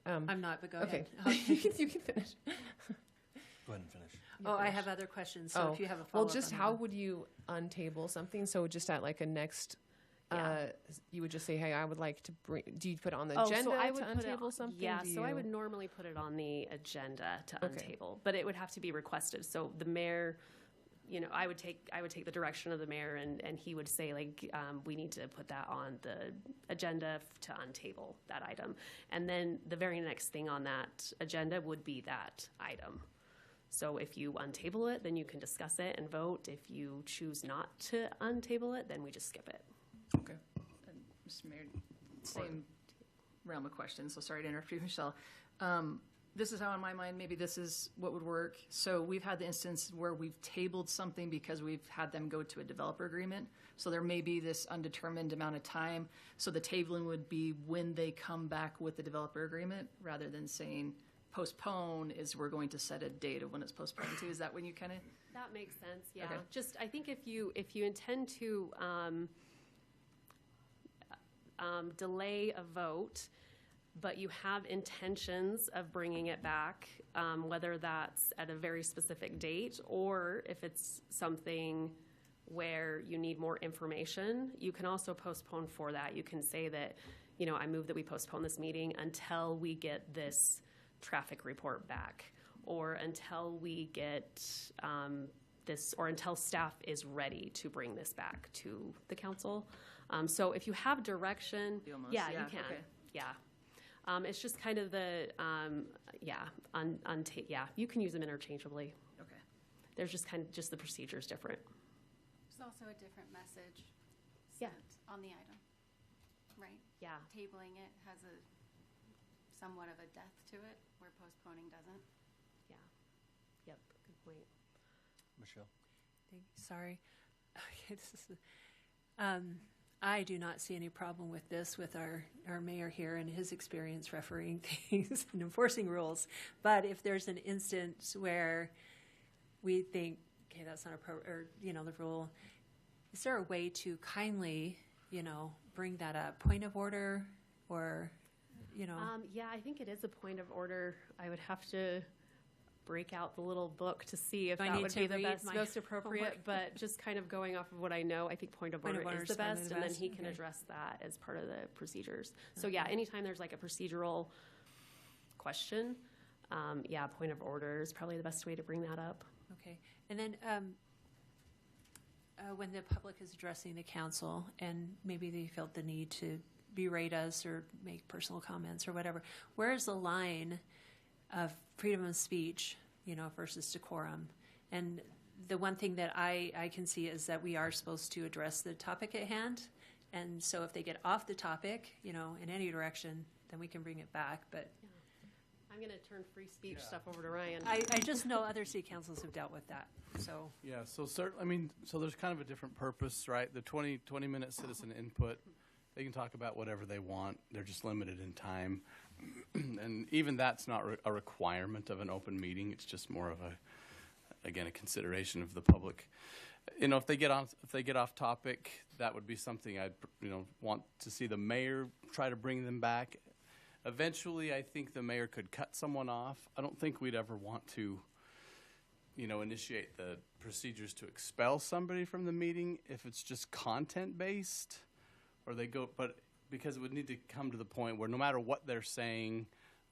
I'm not, but go Okay, ahead. you can finish. Go ahead and finish. Oh, I have other questions, so if you have a Well, follow-up. just on how that. would you untable something? So just at like a next, Yeah. you would just say, hey, I would like to bring, do you put it on the Oh, agenda so I would to put it untable on- something? Yeah, Do so I you- would normally put it on the agenda to Okay. untable, but it would have to be requested. So the mayor, you know, I would take the direction of the mayor, and he would say like, we need to put that on the agenda to untable that item, and then the very next thing on that agenda would be that item. So if you untable it, then you can discuss it and vote. If you choose not to untable it, then we just skip it. Okay. And Mr. Mayor, same realm of questions, so sorry to interrupt you, Michelle. This is how, in my mind, maybe this is what would work. So we've had the instance where we've tabled something because we've had them go to a developer agreement. So there may be this undetermined amount of time. So the tabling would be when they come back with the developer agreement, rather than saying postpone is we're going to set a date of when it's postponed to. Is that when you kind of? That makes sense, yeah. Okay. Just, I think if you intend to delay a vote, but you have intentions of bringing it back, whether that's at a very specific date or if it's something where you need more information, you can also postpone for that. You can say that, you know, I move that we postpone this meeting until we get this traffic report back, or until we get this, or until staff is ready to bring this back to the council. So if you have direction, Almost, yeah, yeah, you can. okay. Yeah. It's just kind of the, you can use them interchangeably. Okay. There's just kind of, just the procedure is different. There's also a different message Yeah. sent on the item, right? Yeah. Tabling it has a somewhat of a death to it, where postponing doesn't. Yeah. Yep. Good point. Michelle? Sorry. Okay, this is, I do not see any problem with this, with our mayor here and his experience refereeing things and enforcing rules. But if there's an instance where we think, okay, that's not appropriate, or, you know, the rule, is there a way to kindly, you know, bring that up? Point of order, or, you know? Yeah, I think it is a point of order. I would have to break out the little book to see if Do I that need would to be the read best, my most appropriate, homework? but just kind of going off of what I know, I think point of order is the probably best, and then he can okay. address that as part of the procedures. So yeah, anytime there's like a procedural question, yeah, point of order is probably the best way to bring that up. Okay, and then when the public is addressing the council and maybe they felt the need to berate us or make personal comments or whatever, where is the line of freedom of speech, versus decorum? And the one thing that I can see is that we are supposed to address the topic at hand. And so if they get off the topic, in any direction, then we can bring it back. But I'm going to turn free speech stuff over to Ryan. I just know other city councils have dealt with that. So Yeah, so so there's kind of a different purpose, right? The 20-minute citizen input, they can talk about whatever they want. They're just limited in time. And even that's not a requirement of an open meeting. It's just more of a consideration of the public. If they get off topic, that would be something I'd want to see the mayor try to bring them back. Eventually, I think the mayor could cut someone off. I don't think we'd ever want to, initiate the procedures to expel somebody from the meeting if it's just content-based, but because it would need to come to the point where no matter what they're saying,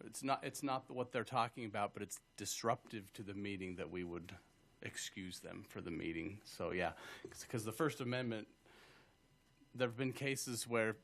it's not what they're talking about, but it's disruptive to the meeting, that we would excuse them for the meeting. So yeah, because the First Amendment, there have been cases where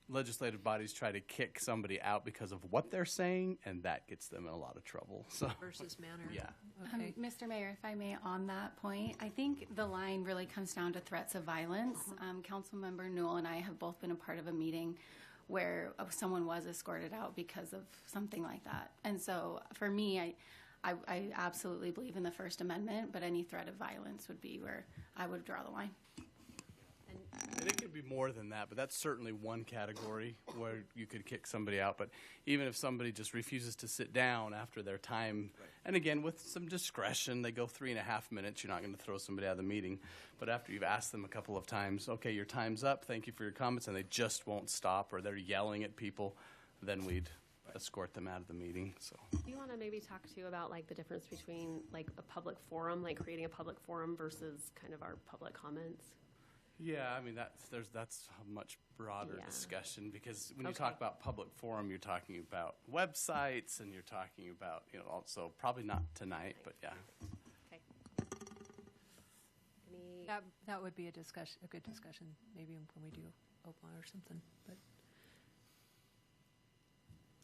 legislative bodies try to kick somebody out because of what they're saying, and that gets them in a lot of trouble. So versus manner. Yeah. Okay. Mr. Mayor, if I may, on that point, I think the line really comes down to threats of violence. Councilmember Newell and I have both been a part of a meeting where someone was escorted out because of something like that. And so for me, I absolutely believe in the First Amendment, but any threat of violence would be where I would draw the line. And it could be more than that, but that's certainly one category where you could kick somebody out. But even if somebody just refuses to sit down after their time, and again, with some discretion, they go 3.5 minutes, you're not going to throw somebody out of the meeting. But after you've asked them a couple of times, okay, your time's up, thank you for your comments, and they just won't stop, or they're yelling at people, then we'd escort them out of the meeting. So Do you want to maybe talk to about the difference between a public forum, creating a public forum versus kind of our public comments? yeah, that's a much broader Yeah. discussion, because when you Okay. talk about public forum, you're talking about websites, and you're talking about, also probably not tonight, but yeah. Okay. Any, That would be a good discussion, maybe when we do Oklahoma or something. But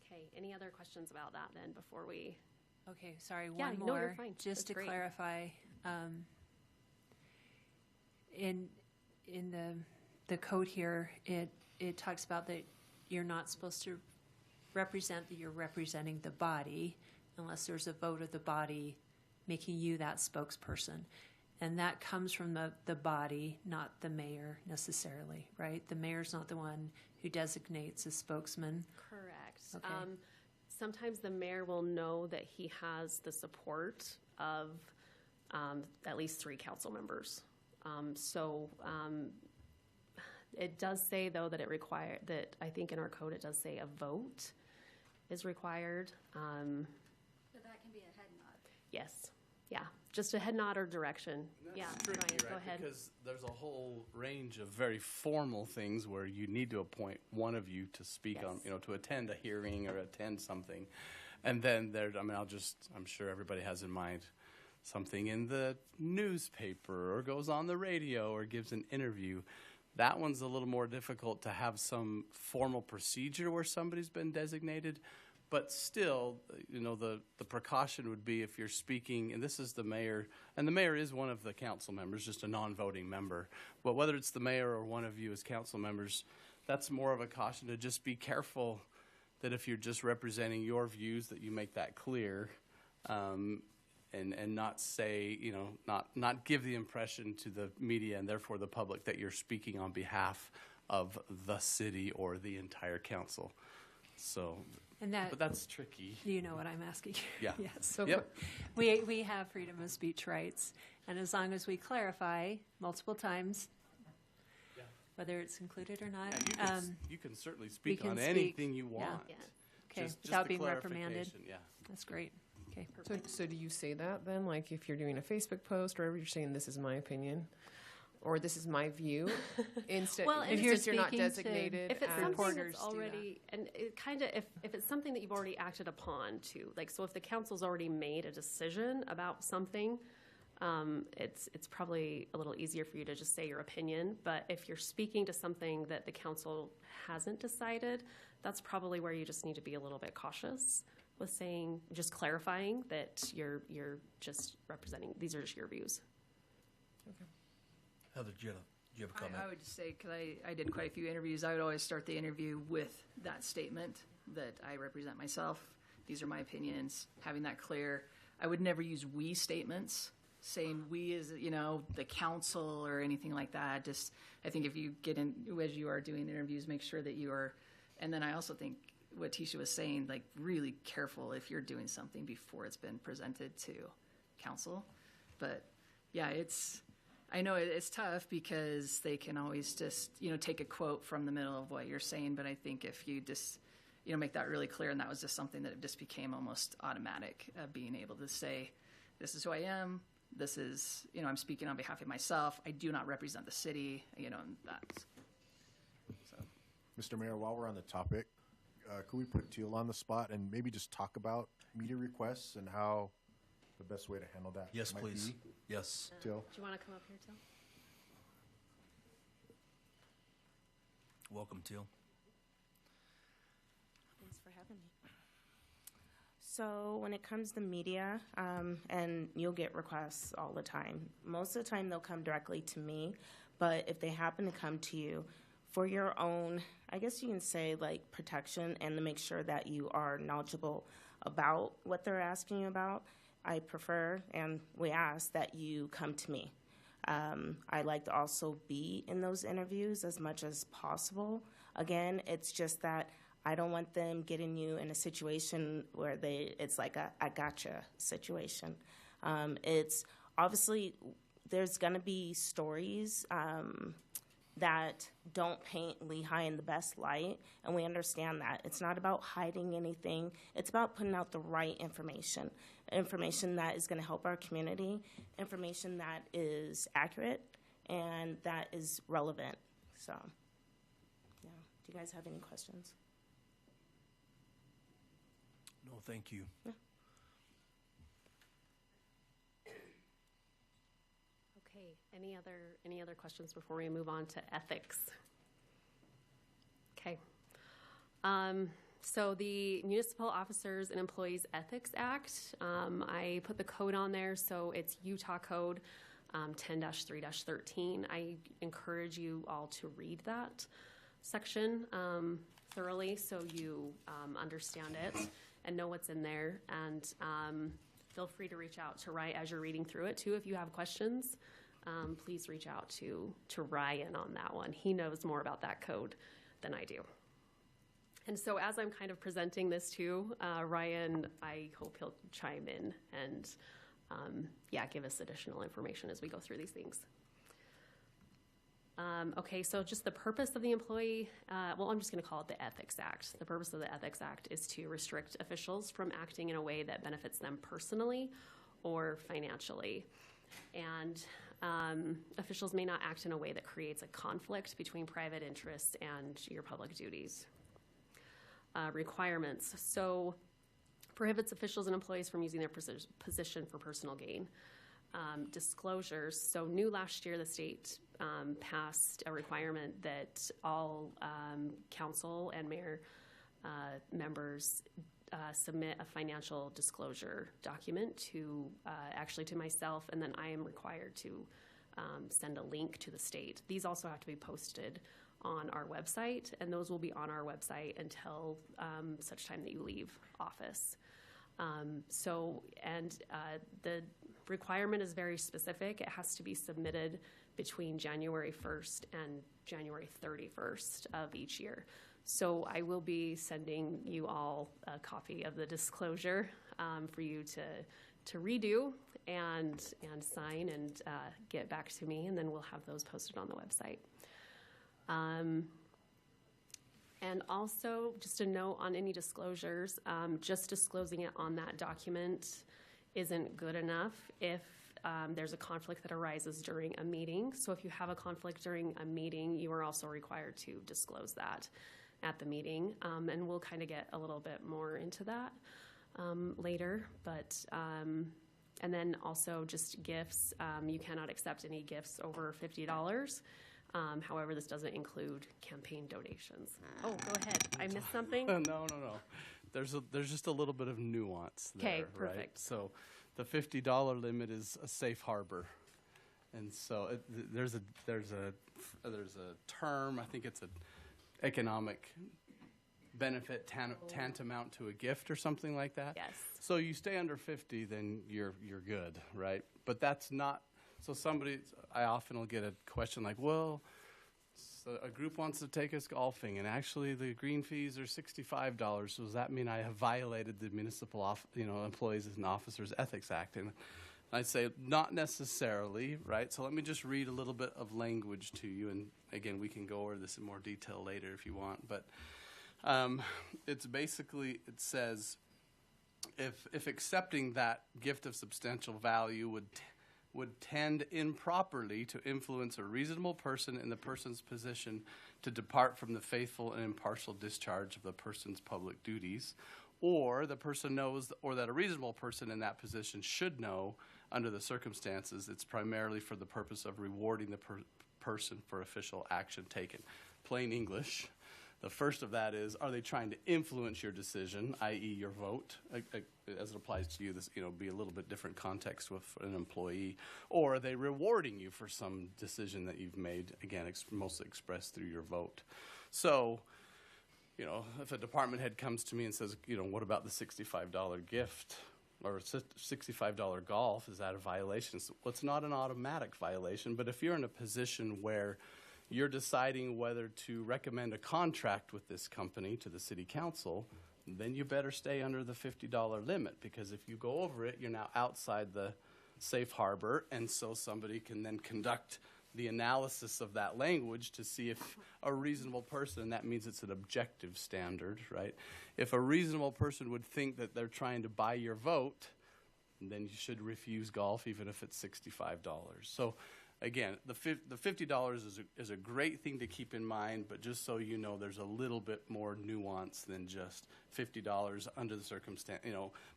okay, any other questions about that then before we? okay, sorry, Yeah, one no, more. you're fine. Just That's to great. clarify, in the code here, it talks about that you're not supposed to represent, that you're representing the body unless there's a vote of the body making you that spokesperson. And that comes from the body, not the mayor necessarily, right? The mayor's not the one who designates a spokesman. Correct. Okay. Sometimes the mayor will know that he has the support of at least 3 council members. It does say, though, that I think in our code it does say a vote is required. But that can be a head nod. Yes. Yeah. Just a head nod or direction. Yeah. Tricky, Ryan, go right? ahead. Because there's a whole range of very formal things where you need to appoint one of you to speak on, Yes. to attend a hearing or attend something. And then I'm sure everybody has in mind something in the newspaper or goes on the radio or gives an interview. That one's a little more difficult to have some formal procedure where somebody's been designated. But still, the precaution would be if you're speaking, and this is the mayor, and the mayor is one of the council members, just a non-voting member. But whether it's the mayor or one of you as council members, that's more of a caution to just be careful that if you're just representing your views, that you make that clear, and not say, not give the impression to the media and therefore the public that you're speaking on behalf of the city or the entire council. So. But that's tricky. You know what I'm asking. Yeah. Yes. So Yep. We have freedom of speech rights, and as long as we clarify multiple times, Yeah. whether it's included or not, You can certainly speak can on speak. anything you Yeah. want. Yeah. okay, Just without the being reprimanded. clarification, Yeah. That's great. Okay. So do you say that then, like if you're doing a Facebook post or whatever, you're saying this is my opinion, or this is my view, instead Well, if and you're if you're not speaking to- designated If it's as something reporters that's do that. already, and it kind of, if it's something that you've already acted upon too, so if the council's already made a decision about something, it's probably a little easier for you to just say your opinion. But if you're speaking to something that the council hasn't decided, that's probably where you just need to be a little bit cautious with saying, just clarifying that you're just representing, these are just your views. Heather, do you have a comment? I would just say, because I did quite a few interviews, I would always start the interview with that statement that I represent myself. These are my opinions, having that clear. I would never use we statements, saying we as, the council or anything like that. Just, I think if you get in, as you are doing interviews, make sure that you are, and then I also think what Tisha was saying, like really careful if you're doing something before it's been presented to council. But yeah, I know it's tough because they can always just, take a quote from the middle of what you're saying. But I think if you just, make that really clear, and that was just something that just became almost automatic, being able to say, this is who I am. This is, I'm speaking on behalf of myself. I do not represent the city, and that's. So. Mr. Mayor, while we're on the topic, could we put Teal on the spot and maybe just talk about media requests and how the best way to handle that Yes, might please. be? Yes. Teal? Do you want to come up here, Till? Welcome, Teal. Thanks for having me. So when it comes to media, and you'll get requests all the time. Most of the time they'll come directly to me, but if they happen to come to you for your own, I guess you can say like protection and to make sure that you are knowledgeable about what they're asking you about, I prefer and we ask that you come to me. I like to also be in those interviews as much as possible. Again, it's just that I don't want them getting you in a situation where it's like a I gotcha situation. It's obviously there's going to be stories that don't paint Lehi in the best light, and we understand that. It's not about hiding anything. It's about putting out the right information that is going to help our community, information that is accurate and that is relevant. So, yeah. Do you guys have any questions? No, thank you. Yeah. Okay, any other questions before we move on to ethics? Okay. So the Municipal Officers and Employees Ethics Act, I put the code on there, so it's Utah Code 10-3-13. I encourage you all to read that section thoroughly so you understand it and know what's in there. And feel free to reach out to Ryan as you're reading through it too. If you have questions, please reach out to Ryan on that one. He knows more about that code than I do. And so as I'm kind of presenting this to Ryan, I hope he'll chime in and give us additional information as we go through these things. Okay, so just the purpose of the employee, I'm just going to call it the Ethics Act. The purpose of the Ethics Act is to restrict officials from acting in a way that benefits them personally or financially. And officials may not act in a way that creates a conflict between private interests and your public duties. Requirements. So prohibits officials and employees from using their position for personal gain. Disclosures. So new last year, the state passed a requirement that all council and mayor members submit a financial disclosure document to myself, and then I am required to send a link to the state. These also have to be posted on our website, and those will be on our website until such time that you leave office. The requirement is very specific. It has to be submitted between January 1st and January 31st of each year. So I will be sending you all a copy of the disclosure for you to redo and sign and get back to me, and then we'll have those posted on the website. And also, just a note on any disclosures, just disclosing it on that document isn't good enough if there's a conflict that arises during a meeting. So if you have a conflict during a meeting, you are also required to disclose that at the meeting. And we'll kind of get a little bit more into that later. But And then also just gifts. You cannot accept any gifts over $50. However, this doesn't include campaign donations. Oh, go ahead. I missed something? No. There's just a little bit of nuance there. Okay, Right? perfect. So the $50 limit is a safe harbor. And so there's a term, I think it's an economic benefit tantamount to a gift or something like that. Yes. So you stay under 50, then you're good, right? But that's not, so I often will get a question like, well, so a group wants to take us golfing, and actually the green fees are $65. So does that mean I have violated the Municipal Employees and Officers Ethics Act? And I'd say not necessarily, right? So let me just read a little bit of language to you, and again, we can go over this in more detail later if you want. But it's basically, it says, if accepting that gift of substantial value would tend improperly to influence a reasonable person in the person's position to depart from the faithful and impartial discharge of the person's public duties, or the person knows, or that a reasonable person in that position should know, under the circumstances, it's primarily for the purpose of rewarding the person for official action taken. Plain English. The first of that is, are they trying to influence your decision, i.e. your vote? As it applies to you, this be a little bit different context with an employee. Or are they rewarding you for some decision that you've made, again, mostly expressed through your vote? So, if a department head comes to me and says, what about the $65 gift? Or $65 golf, is that a violation? So, well, it's not an automatic violation, but if you're in a position where you're deciding whether to recommend a contract with this company to the city council, then you better stay under the $50 limit, because if you go over it, you're now outside the safe harbor, and so somebody can then conduct the analysis of that language to see if a reasonable person, and that means it's an objective standard, right? If a reasonable person would think that they're trying to buy your vote, then you should refuse golf even if it's $65. So again, the $50 is a great thing to keep in mind, but just so you know, there's a little bit more nuance than just $50 under the circumstance.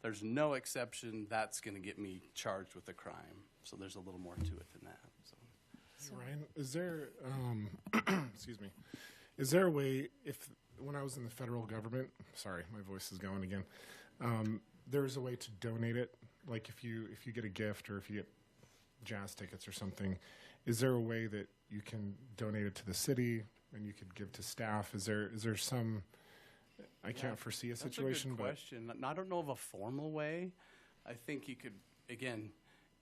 There's no exception. That's going to get me charged with a crime. So there's a little more to it than that. So. Ryan, is there, excuse me, is there a way, when I was in the federal government, sorry, my voice is going again, there's a way to donate it? Like if you get a gift, or if you get jazz tickets or something, is there a way that you can donate it to the city and you could give to staff? Is there some, I can't foresee a situation, that's a good question. I don't know of a formal way. I think you could, again,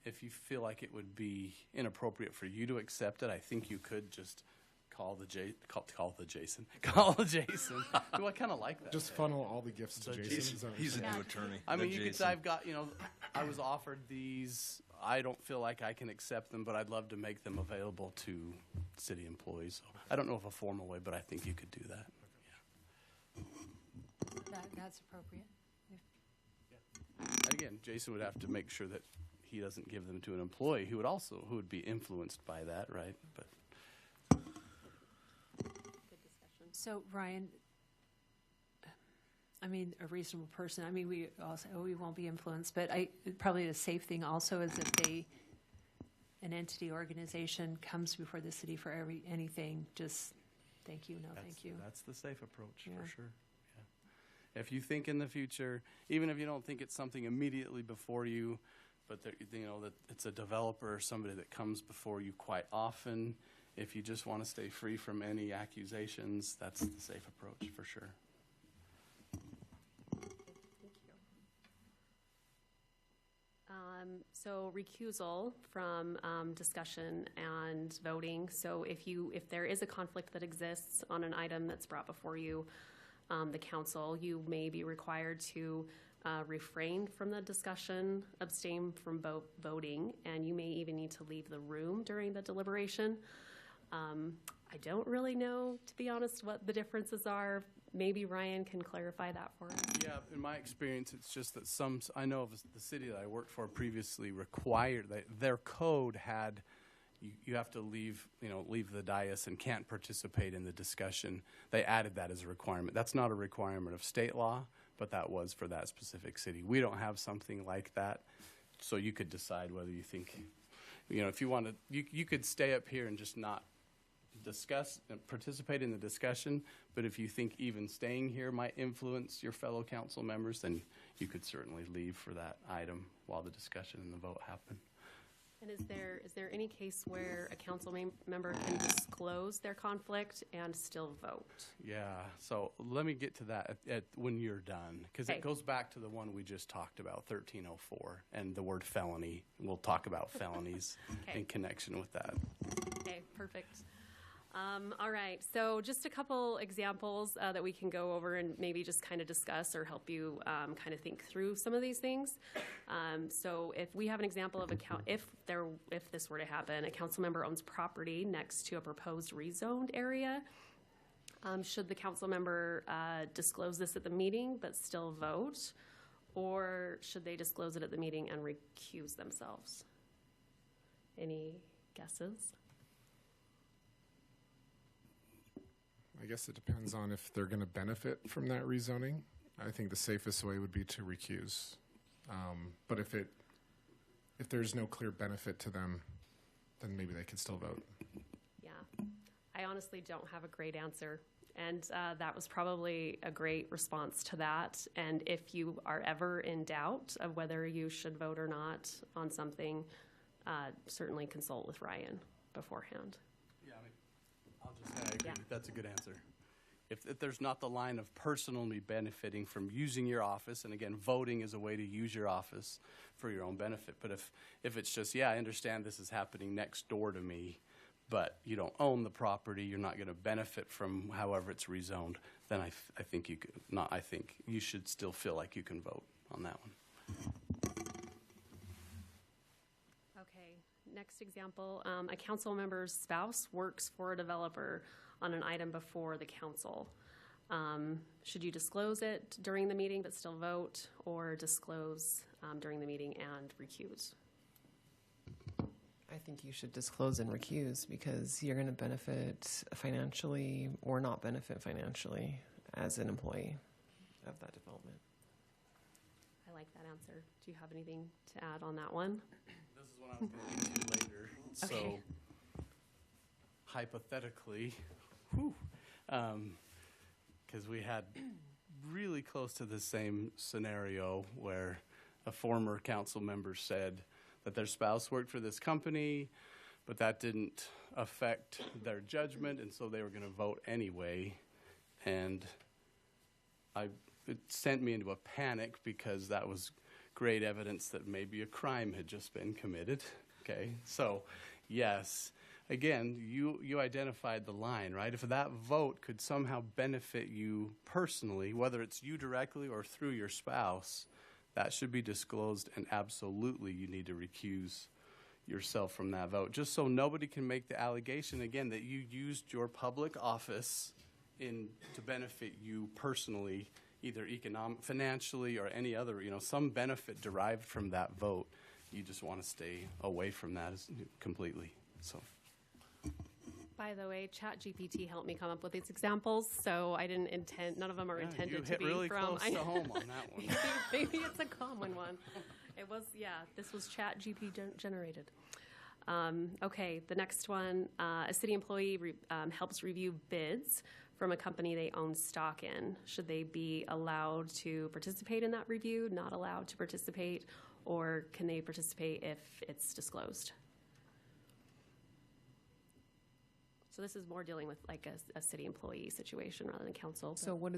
if you feel like it would be inappropriate for you to accept it, I think you could just call Jason. Ooh, I kind of like that. Just funnel all the gifts to Jason. He's a new attorney. I mean, you could say, I was offered these. I don't feel like I can accept them, but I'd love to make them available to city employees. So I don't know of a formal way, but I think you could do that. That's appropriate. And again, Jason would have to make sure that he doesn't give them to an employee who would be influenced by that, right? But Good discussion. So, Ryan, I mean, a reasonable person, I mean, we all say, we won't be influenced, but probably the safe thing also is if an entity, organization comes before the city for anything, just thank you, thank you. That's the safe approach, for sure. Yeah. If you think in the future, even if you don't think it's something immediately before you, but that it's a developer or somebody that comes before you quite often, if you just want to stay free from any accusations, that's the safe approach, for sure. So recusal from discussion and voting. So if there is a conflict that exists on an item that's brought before you, the council, you may be required to refrain from the discussion, abstain from voting, and you may even need to leave the room during the deliberation. I don't really know, to be honest, what the differences are. Maybe Ryan can clarify that for us. Yeah, in my experience, it's just that I know of the city that I worked for previously required that their code had you have to leave the dais and can't participate in the discussion. They added that as a requirement. That's not a requirement of state law, but that was for that specific city. We don't have something like that. so you could decide whether you think, if you want to, you could stay up here and just not discuss and participate in the discussion, but if you think even staying here might influence your fellow council members, then you could certainly leave for that item while the discussion and the vote happen. And is there any case where a council member can disclose their conflict and still vote? Yeah, so let me get to that when you're done, because Okay. it goes back to the one we just talked about, 1304, and the word felony. We'll talk about felonies Okay. in connection with that. Okay, perfect. All right, so just a couple examples that we can go over and maybe just kind of discuss or help you kind of think through some of these things. So if we have an example of if this were to happen, a council member owns property next to a proposed rezoned area, should the council member disclose this at the meeting but still vote, or should they disclose it at the meeting and recuse themselves? Any guesses? I guess it depends on if they're going to benefit from that rezoning. I think the safest way would be to recuse. But if there's no clear benefit to them, then maybe they could still vote. Yeah, I honestly don't have a great answer. And that was probably a great response to that. And if you are ever in doubt of whether you should vote or not on something, certainly consult with Ryan beforehand. Yeah, I'll just say I agree. Yeah. That's a good answer. If there's not the line of personally benefiting from using your office, and again, voting is a way to use your office for your own benefit. But if it's just, I understand this is happening next door to me, but you don't own the property, you're not going to benefit from however it's rezoned, then I think you should still feel like you can vote on that one. Okay, next example, a council member's spouse works for a developer on an item before the council. Should you disclose it during the meeting but still vote, or disclose during the meeting and recuse? I think you should disclose and recuse because you're going to benefit financially or not benefit financially as an employee of that development. I like that answer. Do you have anything to add on that one? This is what I was going to get to later. Okay. So, hypothetically, because we had really close to the same scenario where a former council member said that their spouse worked for this company, but that didn't affect their judgment, and so they were going to vote anyway. And it sent me into a panic because that was great evidence that maybe a crime had just been committed. Okay, so yes, again, you identified the line, right? If that vote could somehow benefit you personally, whether it's you directly or through your spouse, that should be disclosed, and absolutely you need to recuse yourself from that vote, just so nobody can make the allegation again that you used your public office to benefit you personally, either financially or any other, some benefit derived from that vote. You just want to stay away from that completely. So. By the way, ChatGPT helped me come up with these examples, so I didn't intend. None of them are intended to be really from. Close to home on that one. Maybe it's a common one. It was, this was ChatGPT generated. Okay, the next one, a city employee helps review bids from a company they own stock in. Should they be allowed to participate in that review, not allowed to participate, or can they participate if it's disclosed? So this is more dealing with like a city employee situation rather than council. So when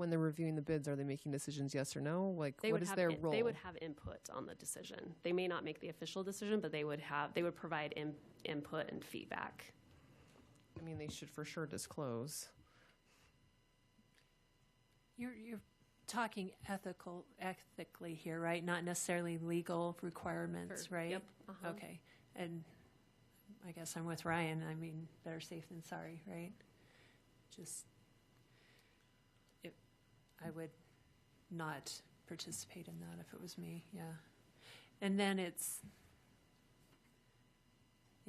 they're reviewing the bids, are they making decisions yes or no? Like, what is their role? They would have input on the decision. They may not make the official decision, but they would provide input and feedback. I mean, they should for sure disclose. You're talking ethically here, right? Not necessarily legal requirements, right? Yep. Uh-huh. Okay. And I guess I'm with Ryan. I mean, better safe than sorry, right? I would not participate in that if it was me, yeah. And then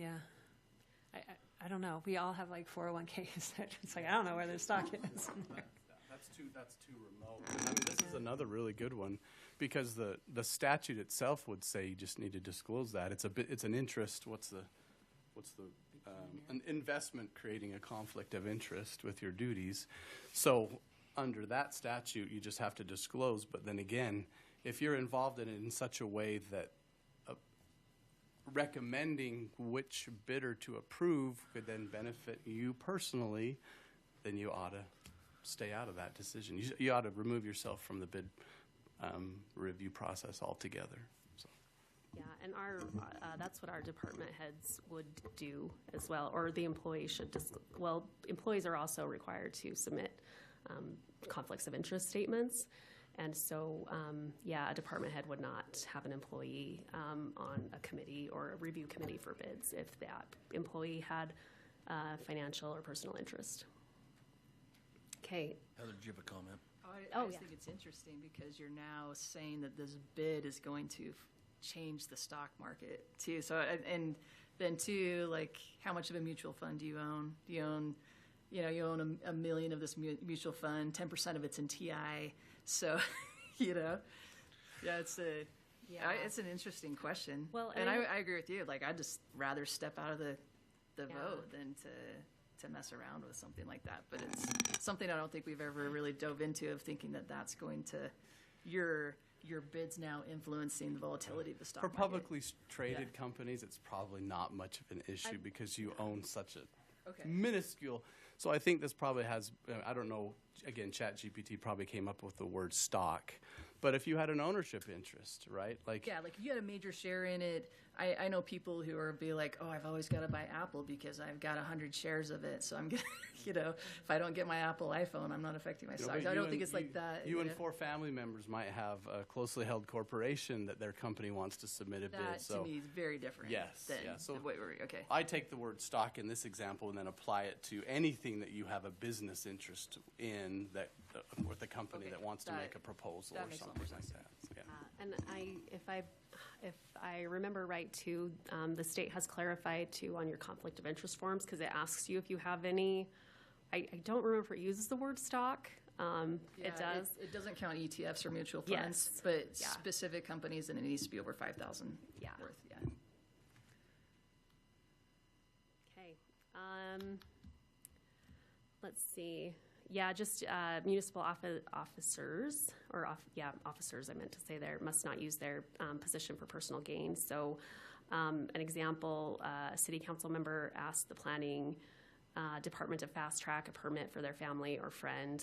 I don't know. We all have like 401ks. It's like, I don't know where their stock is. that's too remote. I mean, this is another really good one, because the statute itself would say you just need to disclose that. It's an interest. What's the an investment creating a conflict of interest with your duties. So under that statute, you just have to disclose. But then again, if you're involved in it in such a way that recommending which bidder to approve could then benefit you personally, then you ought to stay out of that decision. You ought to remove yourself from the bid review process altogether. So. Yeah, and that's what our department heads would do as well, or the employees should employees are also required to submit conflicts of interest statements. And so, a department head would not have an employee on a committee or a review committee for bids if that employee had financial or personal interest. Okay. Heather, do you have a comment? I just think it's interesting because you're now saying that this bid is going to change the stock market too. So, and then too, like, how much of a mutual fund do you own? Do you own, you own a million of this mutual fund, 10% of it's in TI. So, it's an interesting question. Well, and I agree with you. Like, I'd just rather step out of the vote than to mess around with something like that. But it's something I don't think we've ever really dove into, of thinking that that's going to your bids now influencing the volatility of the stock For market. publicly traded companies, it's probably not much of an issue because you own such a minuscule. So I think this probably has, I don't know, again, ChatGPT probably came up with the word stock. But if you had an ownership interest, right? Like if you had a major share in it, I know people who are be like, oh, I've always got to buy Apple because I've got 100 shares of it. So I'm going to, if I don't get my Apple iPhone, I'm not affecting my stocks. I don't think it's like that. You and 4 family members might have a closely held corporation that their company wants to submit a bid. That to me is very different. Yes. So okay. I take the word stock in this example and then apply it to anything that you have a business interest in that with a company that wants to make a proposal or something like that. So, and if I remember right too, the state has clarified too on your conflict of interest forms, because it asks you if you have any. I don't remember if it uses the word stock. It does. It doesn't count ETFs or mutual funds, but specific companies, and it needs to be over 5,000 worth. Yeah. Okay. Let's see. Yeah, just municipal officers, officers, I meant to say there, must not use their position for personal gain. So an example, a city council member asked the planning department to fast track a permit for their family or friend,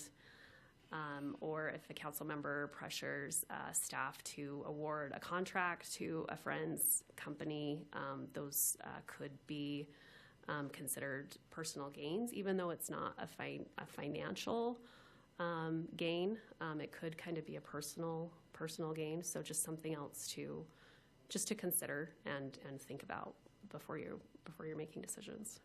or if a council member pressures staff to award a contract to a friend's company, those could be considered personal gains, even though it's not a financial gain. It could kind of be a personal gain. So just something else to consider and think about before you're making decisions.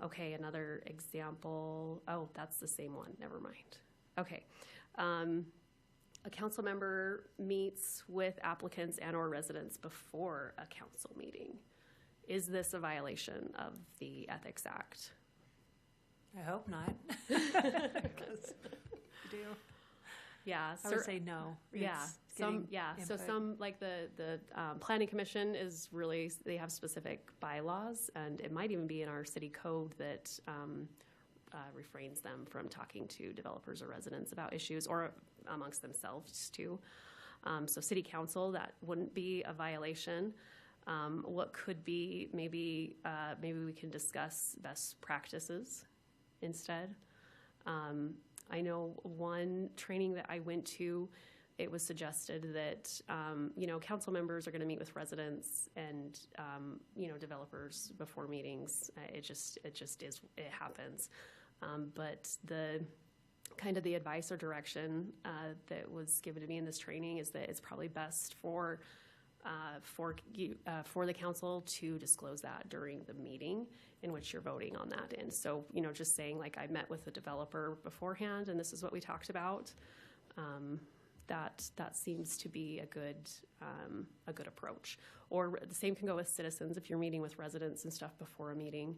Okay, another example. Oh, that's the same one. Never mind. Okay. A council member meets with applicants and/or residents before a council meeting. Is this a violation of the Ethics Act? I hope not. Do. Yeah, I would say no. So some, like the Planning Commission is really, they have specific bylaws, and it might even be in our city code that refrains them from talking to developers or residents about issues, or amongst themselves too. So city council, that wouldn't be a violation. What could be, maybe we can discuss best practices instead. I know one training that I went to, it was suggested that, council members are going to meet with residents and, developers before meetings. It just is, it happens. But the kind of the advice or direction that was given to me in this training is that it's probably best for the council to disclose that during the meeting in which you're voting on that. And so, just saying, like, I met with the developer beforehand and this is what we talked about, that seems to be a good approach. Or the same can go with citizens. If you're meeting with residents and stuff before a meeting,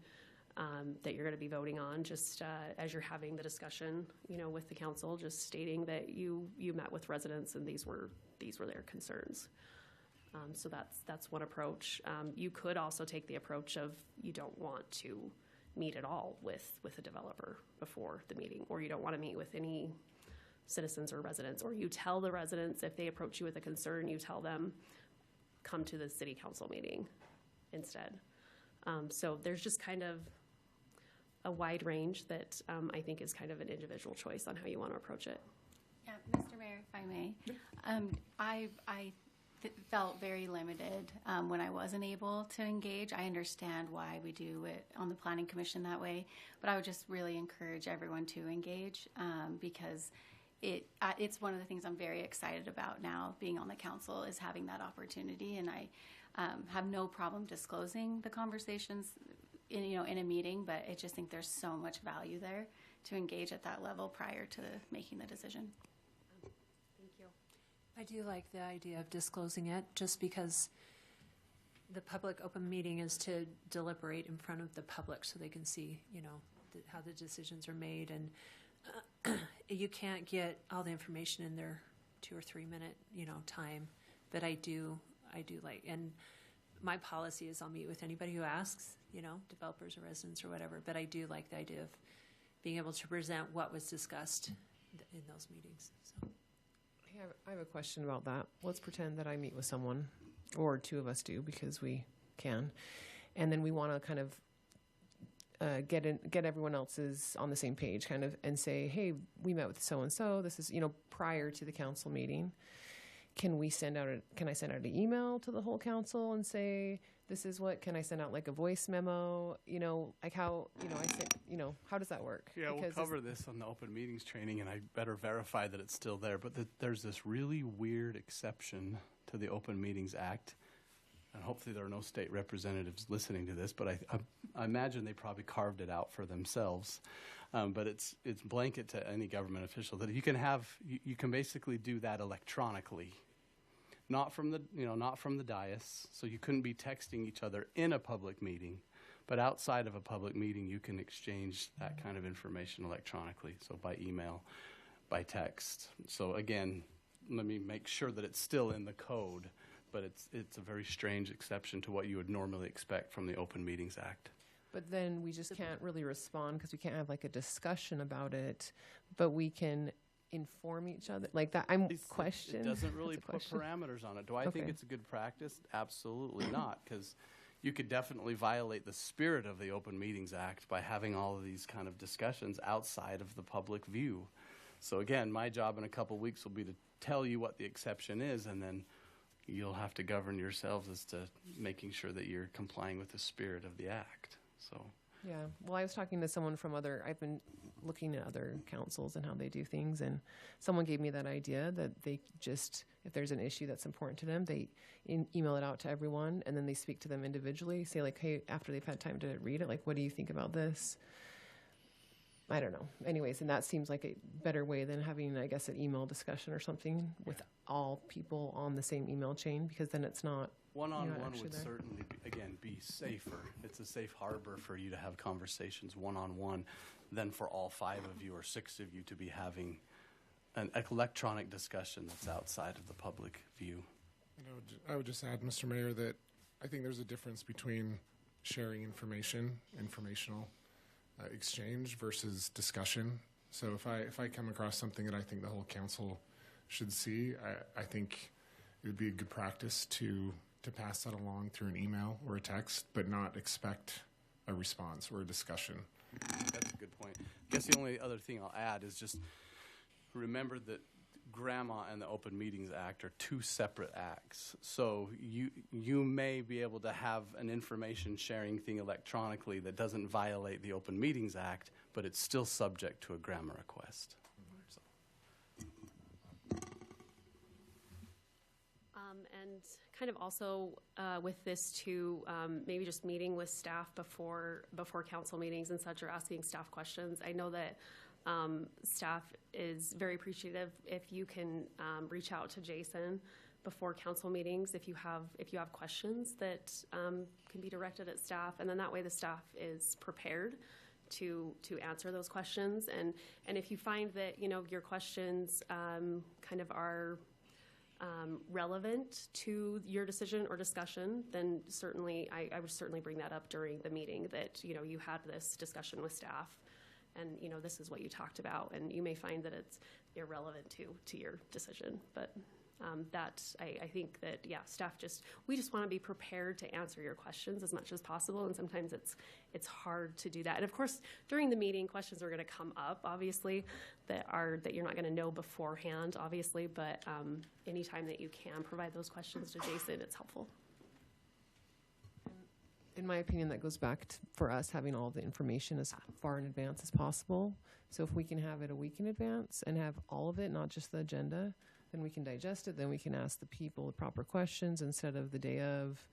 that you're going to be voting on, just as you're having the discussion, with the council, just stating that you met with residents and these were their concerns. So that's one approach. You could also take the approach of you don't want to meet at all with a developer before the meeting, or you don't want to meet with any citizens or residents, or you tell the residents if they approach you with a concern, you tell them come to the city council meeting instead. So there's just kind of a wide range that I think is kind of an individual choice on how you want to approach it. Yeah, Mr. Mayor, if I may, I felt very limited when I wasn't able to engage. I understand why we do it on the Planning Commission that way, but I would just really encourage everyone to engage because it's one of the things I'm very excited about now being on the council is having that opportunity, and I have no problem disclosing the conversations in a meeting, but I just think there's so much value there to engage at that level prior to making the decision. Thank you. I do like the idea of disclosing it, just because the public open meeting is to deliberate in front of the public so they can see, how the decisions are made, and you can't get all the information in their 2 or 3 minute, time. But I do like, and my policy is I'll meet with anybody who asks, developers or residents or whatever. But I do like the idea of being able to present what was discussed in those meetings. So. I have a question about that. Let's pretend that I meet with someone, or 2 of us do because we can, and then we want to kind of get everyone else's on the same page, kind of, and say, hey, we met with so and so. This is prior to the council meeting. Can I send out an email to the whole council and say this is what? Can I send out like a voice memo? Like how I said, how does that work? Yeah, Because we'll cover this on the open meetings training, and I better verify that it's still there. But there's this really weird exception to the Open Meetings Act. And hopefully there are no state representatives listening to this, but I imagine they probably carved it out for themselves. But it's blanket to any government official that you can basically do that electronically, not from the dais. So you couldn't be texting each other in a public meeting, but outside of a public meeting, you can exchange that kind of information electronically. So by email, by text. So again, let me make sure that it's still in the code. But it's a very strange exception to what you would normally expect from the Open Meetings Act. But then we just can't really respond because we can't have like a discussion about it, but we can inform each other like that. It doesn't really put parameters on it. Do I think it's a good practice? Absolutely not, because you could definitely violate the spirit of the Open Meetings Act by having all of these kind of discussions outside of the public view. So again, my job in a couple of weeks will be to tell you what the exception is, and then you'll have to govern yourselves as to making sure that you're complying with the spirit of the act. So. Yeah. Well, I was talking to someone from I've been looking at other councils and how they do things, and someone gave me that idea that they just, if there's an issue that's important to them, they email it out to everyone, and then they speak to them individually, say like, hey, after they've had time to read it, like, what do you think about this? I don't know. Anyways, and that seems like a better way than having, I guess, an email discussion or something with all people on the same email chain, because then it's not one-on-one would certainly, be safer. It's a safe harbor for you to have conversations one-on-one than for all 5 of you or 6 of you to be having an electronic discussion that's outside of the public view. And I would just add, Mr. Mayor, that I think there's a difference between sharing informational exchange versus discussion. So if I come across something that I think the whole council should see, I think it would be a good practice to pass that along through an email or a text, but not expect a response or a discussion. That's a good point. I guess the only other thing I'll add is just remember that GRAMA and the Open Meetings Act are 2 separate acts. So you may be able to have an information sharing thing electronically that doesn't violate the Open Meetings Act, but it's still subject to a GRAMA request. And kind of also with this too, maybe just meeting with staff before council meetings and such, or asking staff questions. I know that staff is very appreciative if you can reach out to Jason before council meetings if you have questions that can be directed at staff, and then that way the staff is prepared to answer those questions. And if you find that your questions kind of are relevant to your decision or discussion, then certainly I would certainly bring that up during the meeting, that you had this discussion with staff, and this is what you talked about, and you may find that it's irrelevant to your decision, but I think that staff we just want to be prepared to answer your questions as much as possible, and sometimes it's hard to do that. And of course, during the meeting, questions are going to come up, obviously, that you're not going to know beforehand, obviously, but anytime that you can provide those questions to Jason, it's helpful. In my opinion, that goes back to, for us, having all the information as far in advance as possible. So if we can have it a week in advance and have all of it, not just the agenda, then we can digest it. Then we can ask the people the proper questions instead of the day of,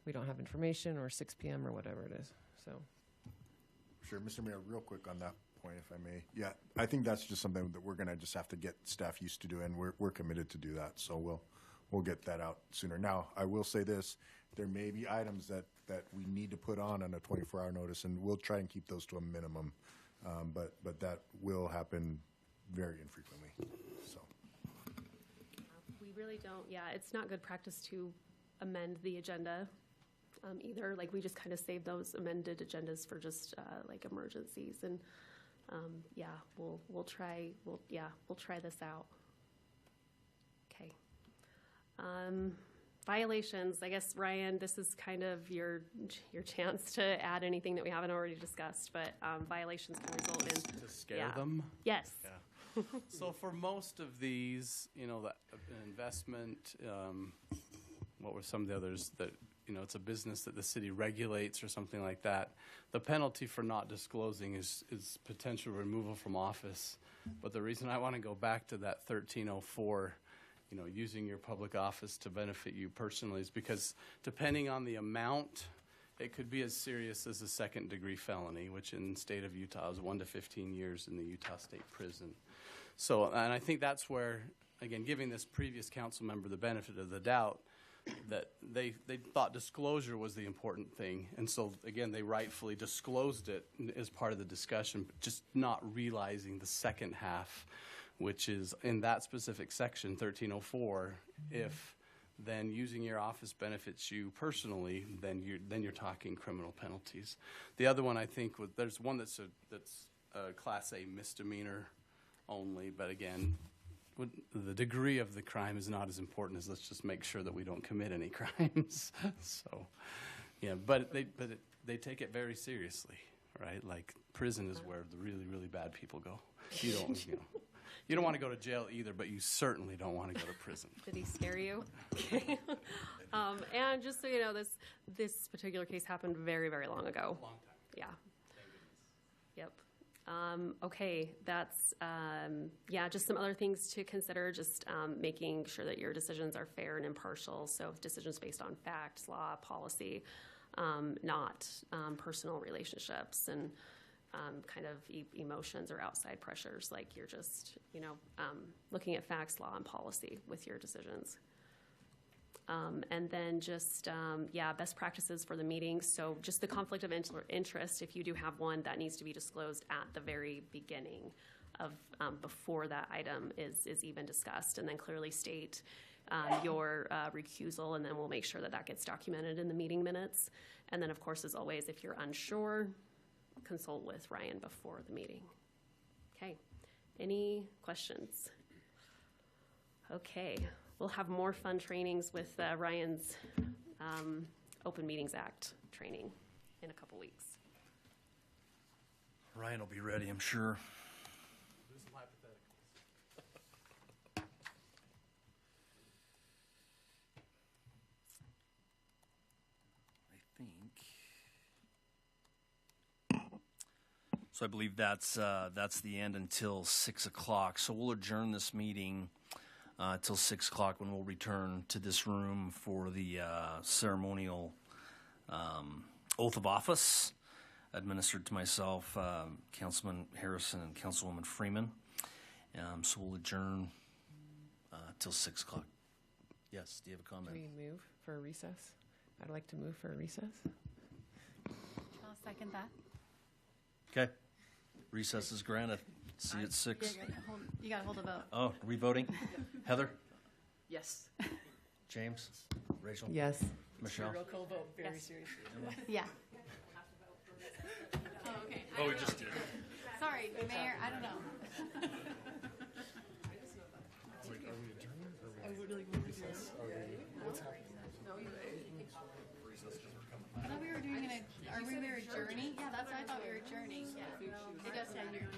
we don't have information, or 6 p.m. or whatever it is. So, Sure, Mr. Mayor, real quick on that point, if I may. Yeah, I think that's just something that we're going to just have to get staff used to do, and we're committed to do that. So we'll get that out sooner. Now, I will say this: there may be items that we need to put on a 24-hour notice, and we'll try and keep those to a minimum. But that will happen very infrequently. So. We really don't. Yeah, it's not good practice to amend the agenda either. Like, we just kind of save those amended agendas for just like emergencies, and we'll try this out. Okay. Violations. I guess, Ryan, this is kind of your chance to add anything that we haven't already discussed. But violations can result in to scare them. Yes. Yeah. So for most of these, that investment, what were some of the others that, it's a business that the city regulates or something like that, the penalty for not disclosing is potential removal from office. But the reason I want to go back to that 1304, using your public office to benefit you personally, is because depending on the amount, it could be as serious as a second-degree felony, which in the state of Utah is 1 to 15 years in the Utah State Prison. So, and I think that's where, again, giving this previous council member the benefit of the doubt, that they thought disclosure was the important thing. And so, again, they rightfully disclosed it as part of the discussion, but just not realizing the second half, which is in that specific section, 1304, if then using your office benefits you personally, then you're talking criminal penalties. The other one, I think, there's one that's a Class A misdemeanor only, but again, the degree of the crime is not as important as let's just make sure that we don't commit any crimes. So, yeah, but they take it very seriously, right? Like, prison is where the really, really bad people go. You don't want to go to jail either, but you certainly don't want to go to prison. Did he scare you? Okay. And just so you know, this particular case happened very, very long ago. Long time. Yeah. Yep. Okay, that's, just some other things to consider, just making sure that your decisions are fair and impartial. So decisions based on facts, law, policy, not personal relationships and kind of emotions or outside pressures, like you're just, looking at facts, law, and policy with your decisions. And then just, best practices for the meeting. So just the conflict of interest, if you do have one, that needs to be disclosed at the very beginning of, before that item is even discussed, and then clearly state your recusal, and then we'll make sure that gets documented in the meeting minutes. And then, of course, as always, if you're unsure, consult with Ryan before the meeting. Okay. Any questions? Okay. We'll have more fun trainings with Ryan's Open Meetings Act training in a couple weeks. Ryan will be ready, I'm sure. So I believe that's the end until 6 o'clock. So we'll adjourn this meeting till 6 o'clock, when we'll return to this room for the ceremonial oath of office administered to myself, Councilman Harrison, and Councilwoman Freeman. So we'll adjourn till 6 o'clock. Yes, do you have a Do comment? we move for a recess? I'd like to move for a recess. I'll second that. Okay. Recess is granted. See you at 6. You gotta hold a vote. Oh, are we voting? Heather? Yes. James? Rachel? Yes. Michelle? Roll call vote, very Yes. seriously. Yeah. Oh, we just did. Sorry, Mayor, I don't know. I thought we were doing are we adjourning? Yeah, that's what I thought we were adjourning. Yeah. It does say you're.